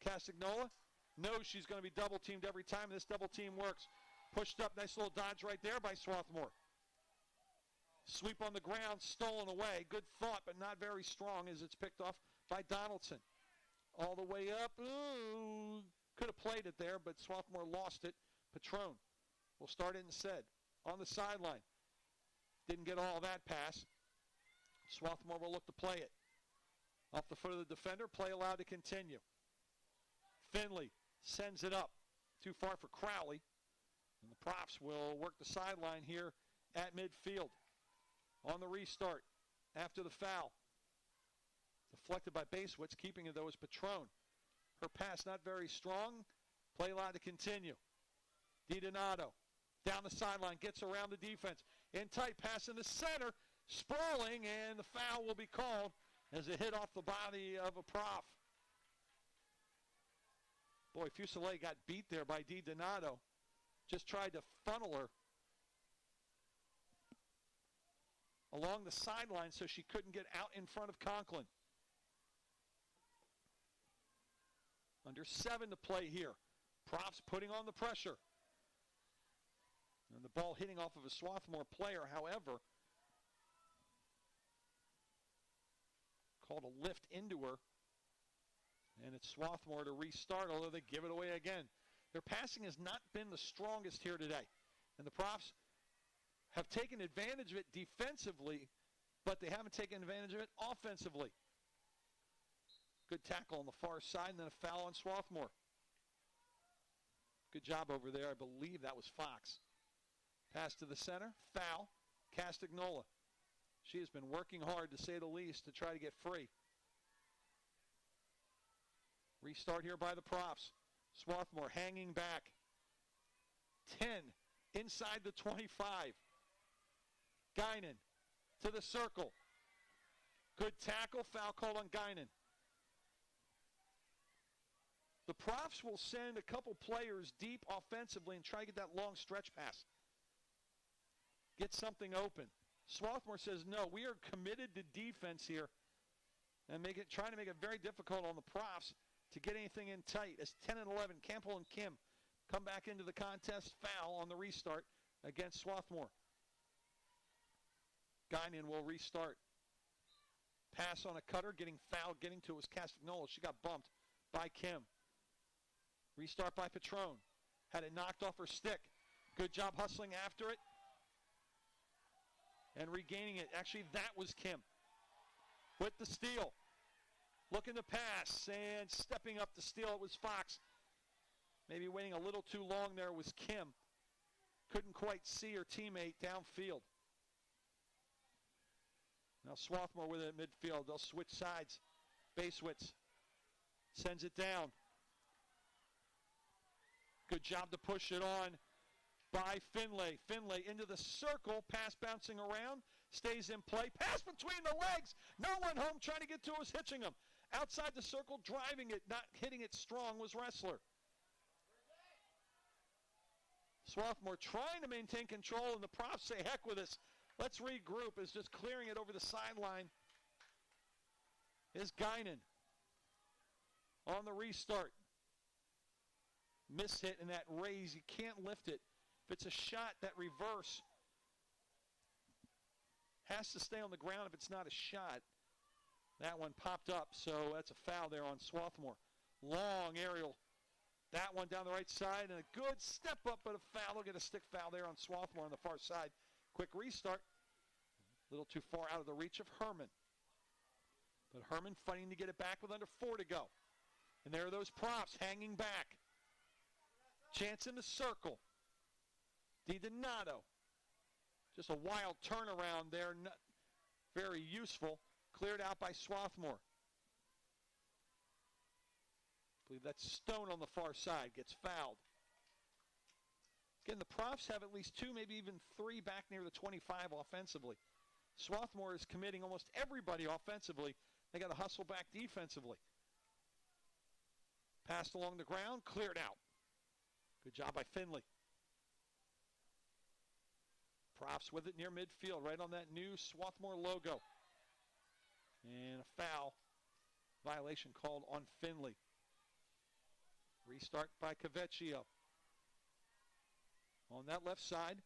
Castagnola knows she's going to be double-teamed every time. This double team works. Pushed up. Nice little dodge right there by Swarthmore. Sweep on the ground. Stolen away. Good thought, but not very strong as it's picked off by Donaldson. All the way up. Ooh. Could have played it there, but Swarthmore lost it. Patron will start it instead. On the sideline. Didn't get all that pass. Swarthmore will look to play it. Off the foot of the defender, play allowed to continue. Finley sends it up. Too far for Crowley. And the props will work the sideline here at midfield. On the restart, after the foul. Deflected by Basewitz, keeping it though is Patron. Her pass not very strong. Play allowed to continue. DiDonato down the sideline, gets around the defense. In tight, pass in the center. Sprawling, and the foul will be called as it hit off the body of a prof. Boy, Fuselier got beat there by DiDonato. Just tried to funnel her along the sideline so she couldn't get out in front of Conklin. Under 7 to play here. Props putting on the pressure. And the ball hitting off of a Swarthmore player, however, called a lift into her. And it's Swarthmore to restart, although they give it away again. Their passing has not been the strongest here today. And the props have taken advantage of it defensively, but they haven't taken advantage of it offensively. Good tackle on the far side, and then a foul on Swarthmore. Good job over there. I believe that was Fox. Pass to the center, foul, Castagnola. She has been working hard, to say the least, to try to get free. Restart here by the props. Swarthmore hanging back. 10 inside the 25. Guinan to the circle. Good tackle, foul called on Guinan. The Profs will send a couple players deep offensively and try to get that long stretch pass. Get something open. Swarthmore says, no, we are committed to defense here and trying to make it very difficult on the Profs to get anything in tight. As 10 and 11, Campbell and Kim come back into the contest. Foul on the restart against Swarthmore. Guinan will restart. Pass on a cutter, getting fouled, getting to it was Castagnola. She got bumped by Kim. Restart by Patron. Had it knocked off her stick. Good job hustling after it and regaining it. Actually, that was Kim with the steal. Looking to pass and stepping up to steal. It was Fox. Maybe waiting a little too long there was Kim. Couldn't quite see her teammate downfield. Now Swarthmore with it at midfield. They'll switch sides. Basewitz sends it down. Good job to push it on by Finlay. Finlay into the circle. Pass bouncing around. Stays in play. Pass between the legs. No one home trying to get to us, hitching him. Outside the circle, driving it, not hitting it strong was Wrestler. Swarthmore trying to maintain control, and the Profs say, heck with us. Let's regroup. Is just clearing it over the sideline is Guinan on the restart. Miss hit in that raise. You can't lift it. If it's a shot, that reverse has to stay on the ground if it's not a shot. That one popped up, so that's a foul there on Swarthmore. Long aerial. That one down the right side, and a good step up, but a foul. They'll get a stick foul there on Swarthmore on the far side. Quick restart. A little too far out of the reach of Herman. But Herman fighting to get it back with under 4 to go. And there are those Profs hanging back. Chance in the circle. DiDonato. Just a wild turnaround there. Not very useful. Cleared out by Swarthmore. I believe that's Stone on the far side. Gets fouled. Again, the Profs have at least 2, maybe even 3 back near the 25 offensively. Swarthmore is committing almost everybody offensively. They got to hustle back defensively. Passed along the ground. Cleared out. Good job by Finlay. Profs with it near midfield, right on that new Swarthmore logo. And a foul. Violation called on Finlay. Restart by Cavecchio. On that left side,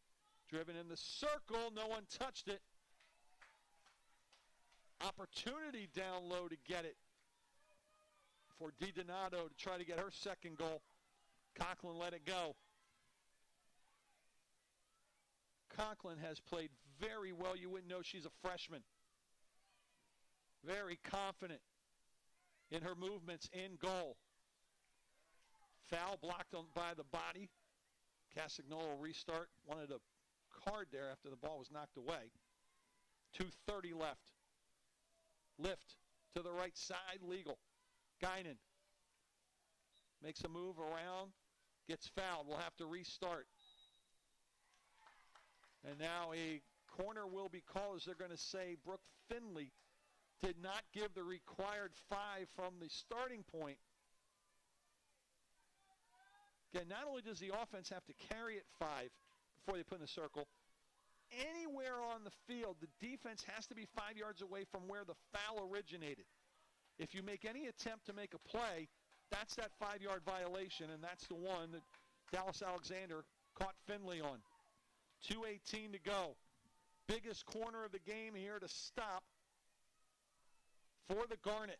driven in the circle. No one touched it. Opportunity down low to get it for DiDonato to try to get her second goal. Conklin let it go. Conklin has played very well. You wouldn't know she's a freshman. Very confident in her movements in goal. Foul blocked on by the body. Castagnola will restart. Wanted a card there after the ball was knocked away. 2:30 left. Lift to the right side, legal. Guinan makes a move around, gets fouled. We'll have to restart. And now a corner will be called, as they're going to say Brooke Finlay did not give the required 5 from the starting point. Again, not only does the offense have to carry it 5 before they put in the circle, anywhere on the field, the defense has to be 5 yards away from where the foul originated. If you make any attempt to make a play, that's that 5-yard violation, and that's the one that Dallas Alexander caught Finlay on. 2:18 to go. Biggest corner of the game here to stop for the Garnet.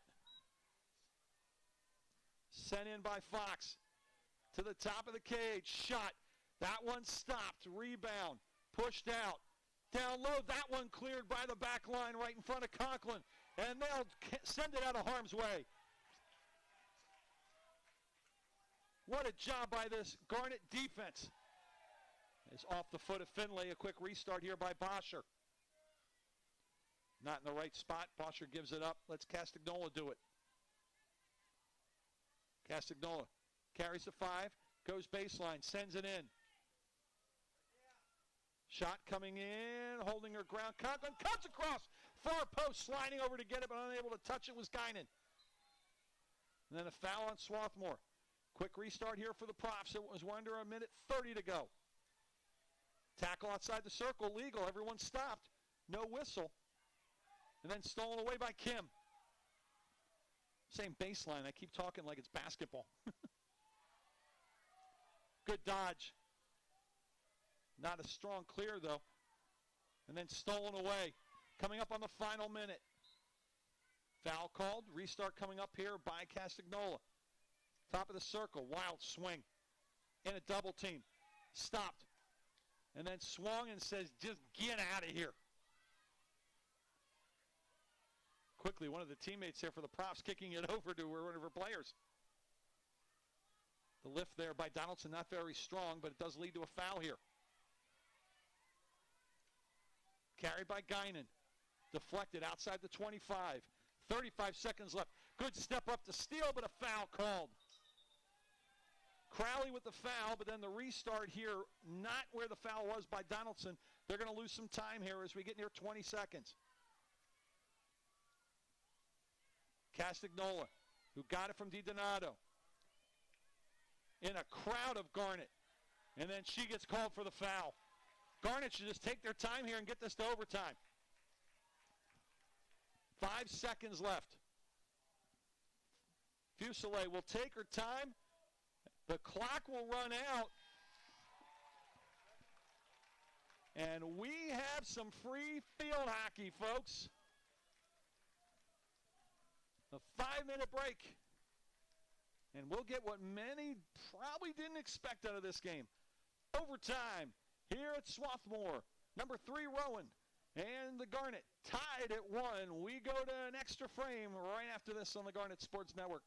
Sent in by Fox. To the top of the cage. Shot. That one stopped. Rebound. Pushed out. Down low. That one cleared by the back line right in front of Conklin. And they'll send it out of harm's way. What a job by this Garnet defense. It's off the foot of Finlay. A quick restart here by Bosher. Not in the right spot. Bosher gives it up. Let's Castagnola do it. Castagnola carries the 5, goes baseline, sends it in. Shot coming in, holding her ground. Conklin cuts across, far post, sliding over to get it, but unable to touch it was Guinan. And then a foul on Swarthmore. Quick restart here for the Profs. It was under a minute 30 to go. Tackle outside the circle, legal. Everyone stopped. No whistle. And then stolen away by Kim. Same baseline. I keep talking like it's basketball. Good dodge. Not a strong clear, though. And then stolen away. Coming up on the final minute. Foul called. Restart coming up here by Castagnola. Top of the circle. Wild swing. In a double team. Stopped. And then swung and says, just get out of here. Quickly, one of the teammates here for the Profs kicking it over to one of her players. The lift there by Donaldson, not very strong, but it does lead to a foul here. Carried by Guinan. Deflected outside the 25. 35 seconds left. Good step up to steal, but a foul called. Crowley with the foul, but then the restart here, not where the foul was by Donaldson. They're going to lose some time here as we get near 20 seconds. Castagnola, who got it from DiDonato. In a crowd of Garnet. And then she gets called for the foul. Garnet should just take their time here and get this to overtime. 5 seconds left. Fuselier will take her time. The clock will run out. And we have some free field hockey, folks. A 5-minute break. And we'll get what many probably didn't expect out of this game. Overtime here at Swarthmore. Number 3, Rowan. And the Garnet tied at 1. We go to an extra frame right after this on the Garnet Sports Network.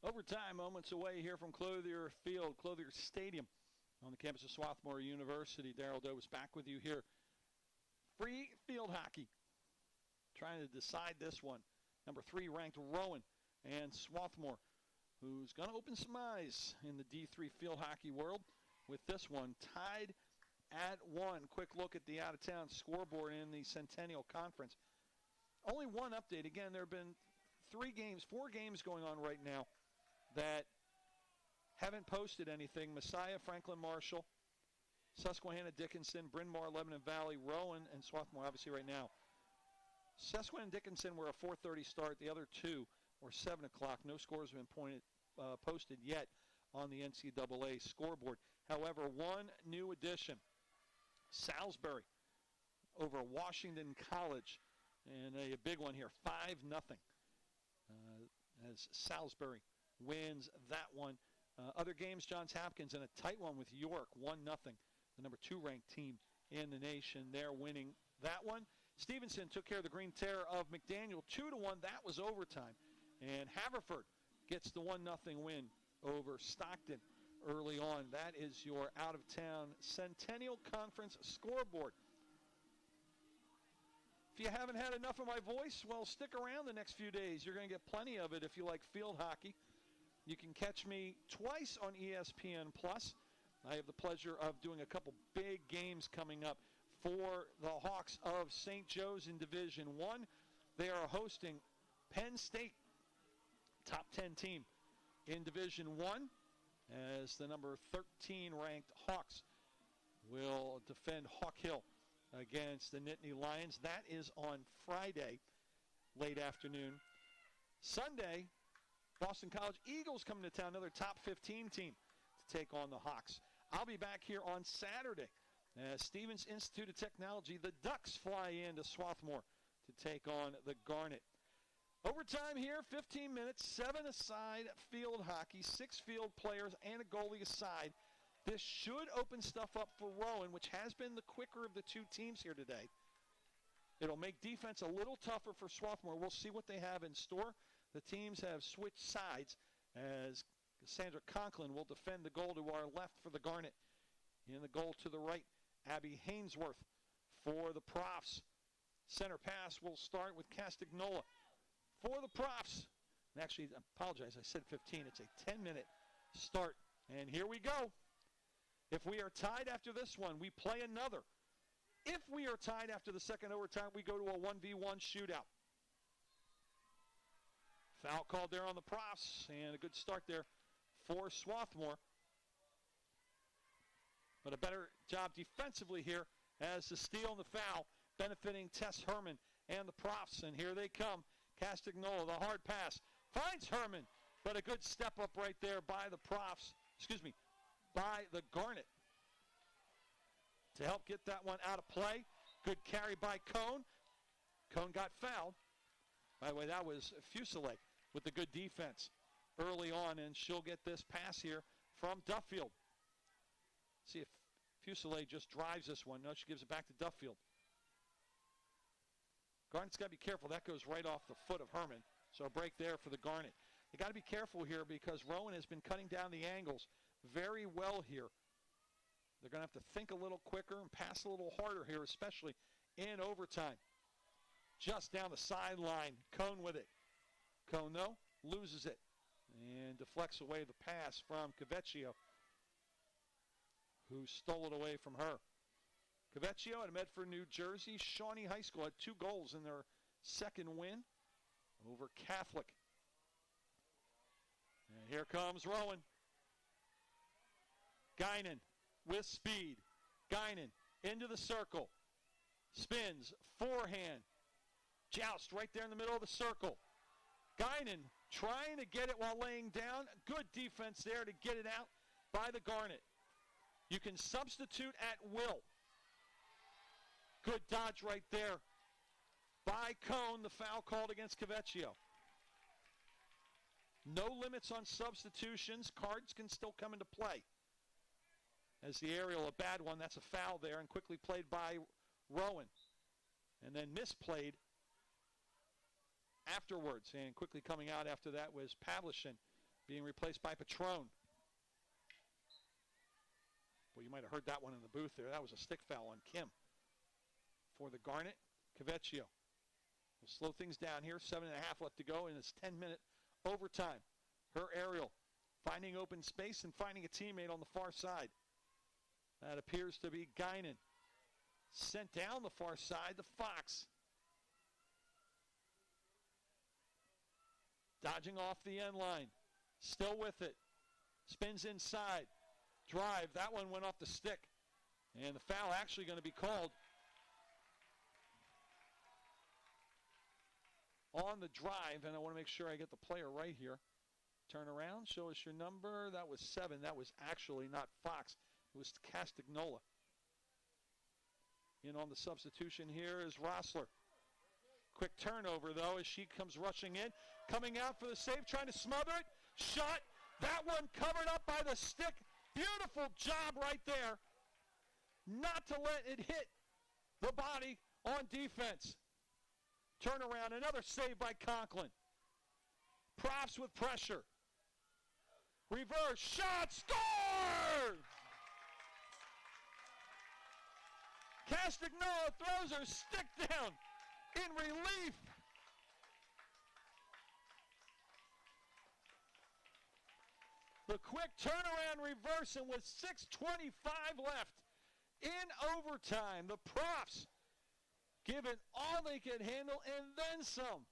Overtime, moments away here from Clothier Field, Clothier Stadium on the campus of Swarthmore University. Darrell Doe is back with you here. Free field hockey. Trying to decide this one. Number 3 ranked Rowan and Swarthmore who's going to open some eyes in the D3 field hockey world with this one tied at 1. Quick look at the out-of-town scoreboard in the Centennial Conference. Only one update. Again, there have been 4 games going on right now that haven't posted anything. Messiah, Franklin Marshall, Susquehanna, Dickinson, Bryn Mawr, Lebanon Valley, Rowan, and Swarthmore obviously right now. Susquehanna and Dickinson were a 4:30 start. The other 2 were 7 o'clock. No scores have been posted yet on the NCAA scoreboard. However, one new addition. Salisbury over Washington College. And a big one here, 5-0. As Salisbury wins that one. Other games, Johns Hopkins in a tight one with York, 1-0. The number 2 ranked team in the nation. They're winning that one. Stevenson took care of the Green Terror of McDaniel, 2-1. That was overtime. And Haverford gets the 1-0 win over Stockton early on. That is your out-of-town Centennial Conference scoreboard. If you haven't had enough of my voice, well, stick around the next few days. You're going to get plenty of it if you like field hockey. You can catch me twice on ESPN+. I have the pleasure of doing a couple big games coming up for the Hawks of St. Joe's in Division I. They are hosting Penn State, top 10 team in Division I, as the number 13 ranked Hawks will defend Hawk Hill against the Nittany Lions. That is on Friday, late afternoon. Sunday, Boston College Eagles coming to town, another top 15 team to take on the Hawks. I'll be back here on Saturday as Stevens Institute of Technology, the Ducks, fly into Swarthmore to take on the Garnet. Overtime here, 15 minutes, 7-a-side field hockey, 6 field players and a goalie aside. This should open stuff up for Rowan, which has been the quicker of the 2 teams here today. It'll make defense a little tougher for Swarthmore. We'll see what they have in store. The teams have switched sides as Cassandra Conklin will defend the goal to our left for the Garnet. In the goal to the right, Abby Hainsworth for the Profs. Center pass will start with Castagnola for the Profs. And actually, I apologize, I said 15. It's a 10-minute start. And here we go. If we are tied after this one, we play another. If we are tied after the second overtime, we go to a 1v1 shootout. Foul called there on the Profs, and a good start there for Swarthmore. But a better job defensively here as the steal and the foul benefiting Tess Herman and the Profs. And here they come. Castagnola, the hard pass, finds Herman, but a good step up right there by the Profs, by the Garnet to help get that one out of play. Good carry by Cone. Cone got fouled. By the way, that was Fuselier with the good defense early on, and she'll get this pass here from Duffield. See if Fuselier just drives this one. No, she gives it back to Duffield. Garnet's got to be careful. That goes right off the foot of Herman. So a break there for the Garnet. They got to be careful here because Rowan has been cutting down the angles very well here. They're going to have to think a little quicker and pass a little harder here, especially in overtime. Just down the sideline, Cone with it. Cone, though, loses it and deflects away the pass from Cavecchio, who stole it away from her. Cavecchio out of Medford, New Jersey. Shawnee High School had 2 goals in their second win over Catholic. And here comes Rowan. Guinan with speed. Guinan into the circle. Spins, forehand. Joust right there in the middle of the circle. Guinan trying to get it while laying down. Good defense there to get it out by the Garnet. You can substitute at will. Good dodge right there by Cone, the foul called against Cavecchio. No limits on substitutions. Cards can still come into play. As the aerial, a bad one, that's a foul there, and quickly played by Rowan. And then misplayed afterwards, and quickly coming out after that was Pavlichin being replaced by Patron. Well, you might have heard that one in the booth there. That was a stick foul on Kim. For the Garnet, Cavecchio will slow things down here. 7.5 left to go in this 10-minute overtime. her aerial, finding open space and finding a teammate on the far side. That appears to be Guinan. Sent down the far side to Fox. Dodging off the end line. Still with it. Spins inside. Drive. That one went off the stick. And the foul actually going to be called on the drive. And I want to make sure I get the player right here. Turn around. Show us your number. That was 7. That was actually not Fox. It was Castagnola. In on the substitution here is Rossler. Quick turnover, though, as she comes rushing in. Coming out for the save, trying to smother it. Shot. That one covered up by the stick. Beautiful job right there. Not to let it hit the body on defense. Turnaround, another save by Conklin. Props with pressure. Reverse shot, score! Castagnola throws her stick down in relief. The quick turnaround reverse, and with 6:25 left in overtime, the Profs given all they could handle and then some,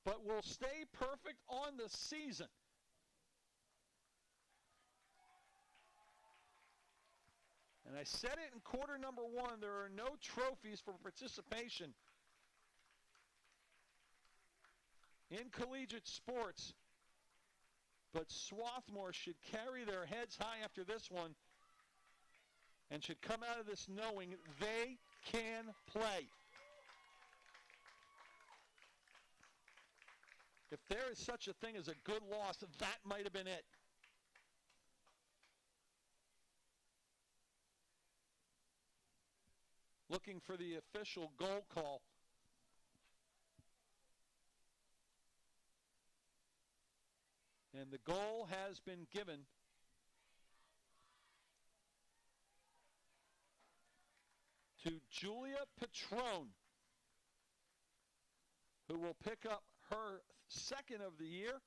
but will stay perfect on the season. And I said it in quarter number 1, there are no trophies for participation in collegiate sports. But Swarthmore should carry their heads high after this one and should come out of this knowing they can play. If there is such a thing as a good loss, that might have been it. Looking for the official goal call. And the goal has been given to Julia Patron, who will pick up her second of the year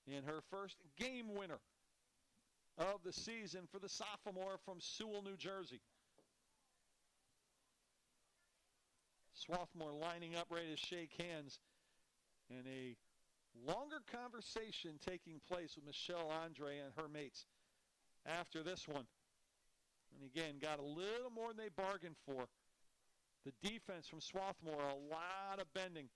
and her first game winner of the season for the sophomore from Sewell, New Jersey. Swarthmore lining up ready to shake hands, and a longer conversation taking place with Michelle Andre and her mates after this one. And again, got a little more than they bargained for. The defense from Swarthmore, a lot of bending.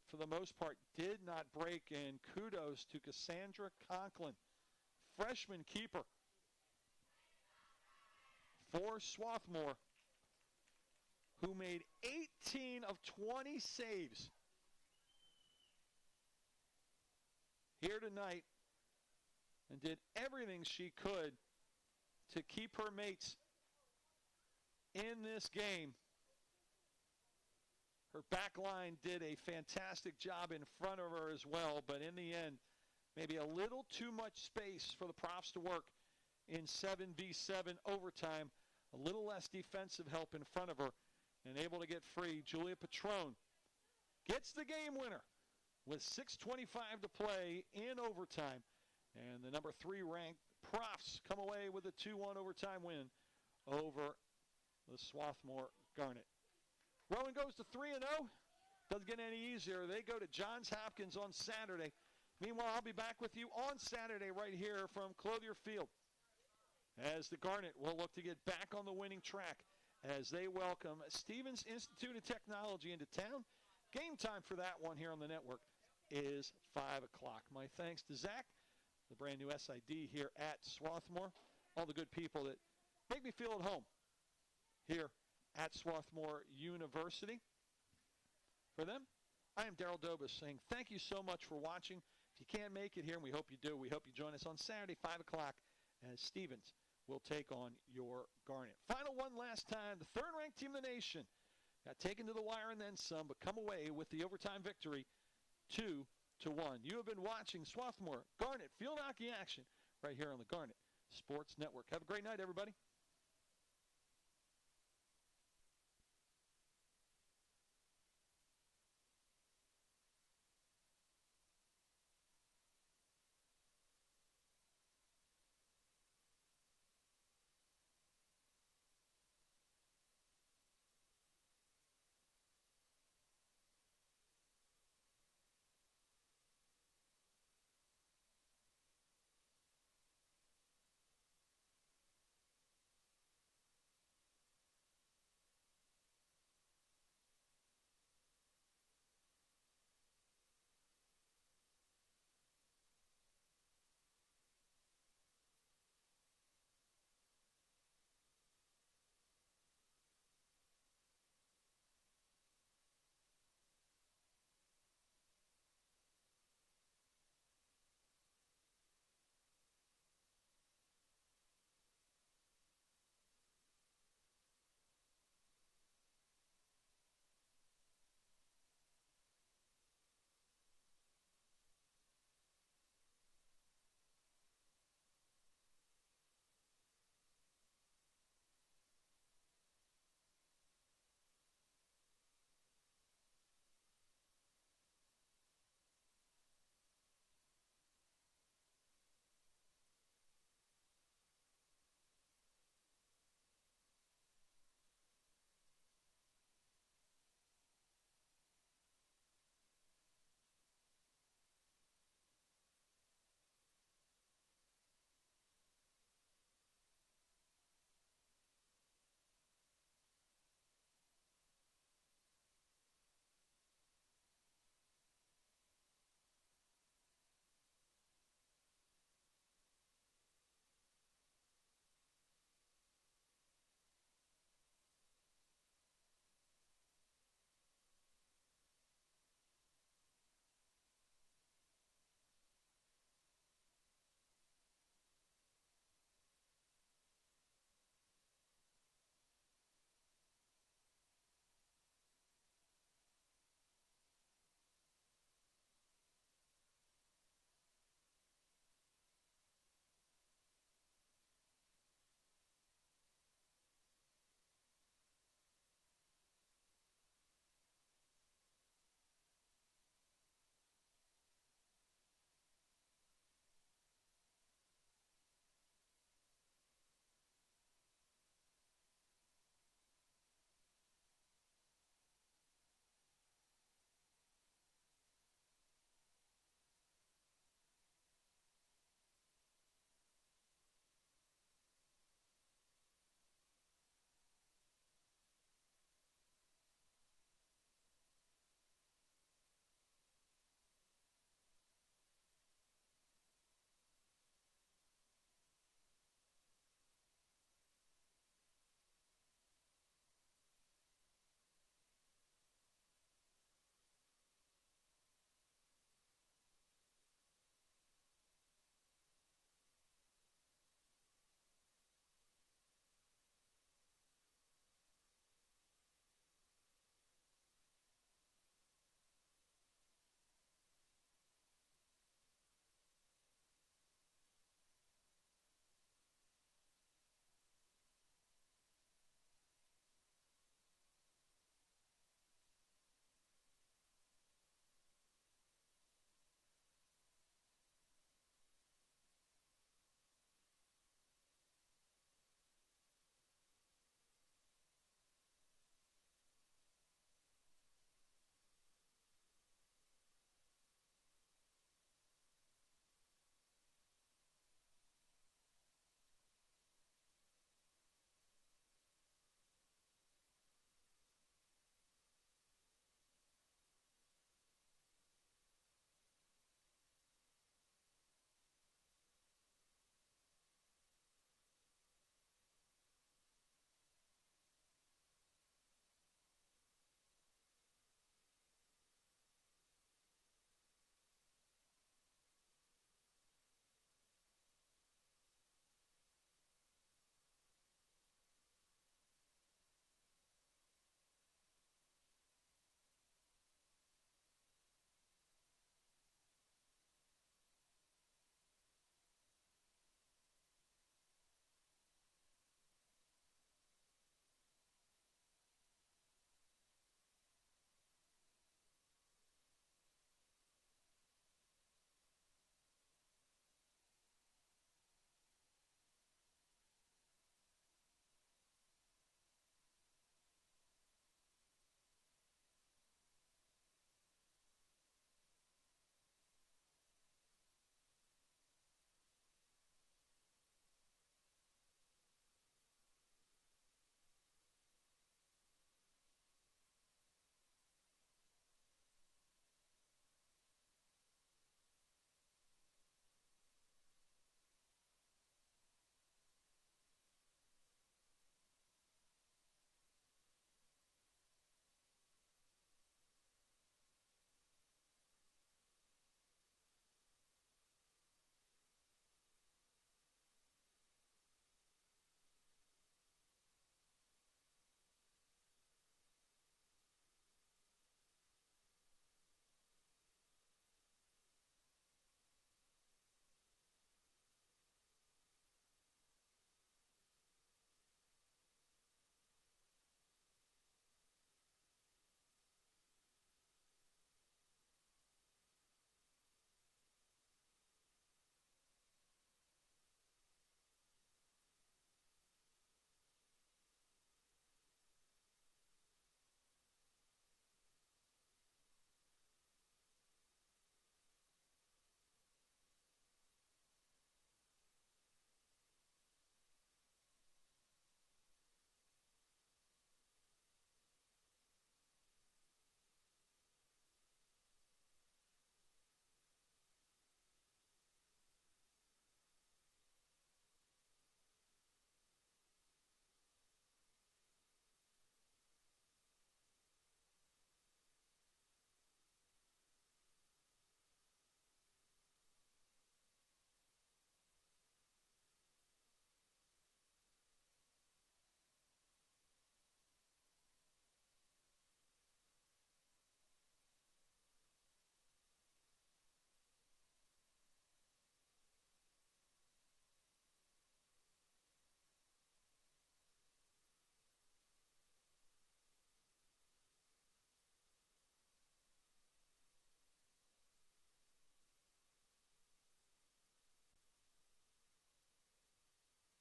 For the most part, did not break, and kudos to Cassandra Conklin, freshman keeper for Swarthmore, who made 18 of 20 saves here tonight and did everything she could to keep her mates in this game. Her back line did a fantastic job in front of her as well, but in the end, maybe a little too much space for the Profs to work in 7v7 overtime. A little less defensive help in front of her and able to get free. Julia Patron gets the game winner with 6:25 to play in overtime. And the number 3 ranked Profs come away with a 2-1 overtime win over the Swarthmore Garnet. Rowan goes to 3-0. Doesn't get any easier. They go to Johns Hopkins on Saturday. Meanwhile, I'll be back with you on Saturday right here from Clothier Field as the Garnet will look to get back on the winning track as they welcome Stevens Institute of Technology into town. Game time for that one here on the network is 5 o'clock. My thanks to Zach, the brand new SID here at Swarthmore, all the good people that make me feel at home here at Swarthmore University. For them, I am Daryl Dobas saying thank you so much for watching. If you can't make it here, and we hope you do, we hope you join us on Saturday, 5 o'clock, as Stevens will take on your Garnet. Final one last time, the third-ranked team in the nation got taken to the wire and then some, but come away with the overtime victory, 2-1. You have been watching Swarthmore Garnet Field Hockey action right here on the Garnet Sports Network. Have a great night, everybody.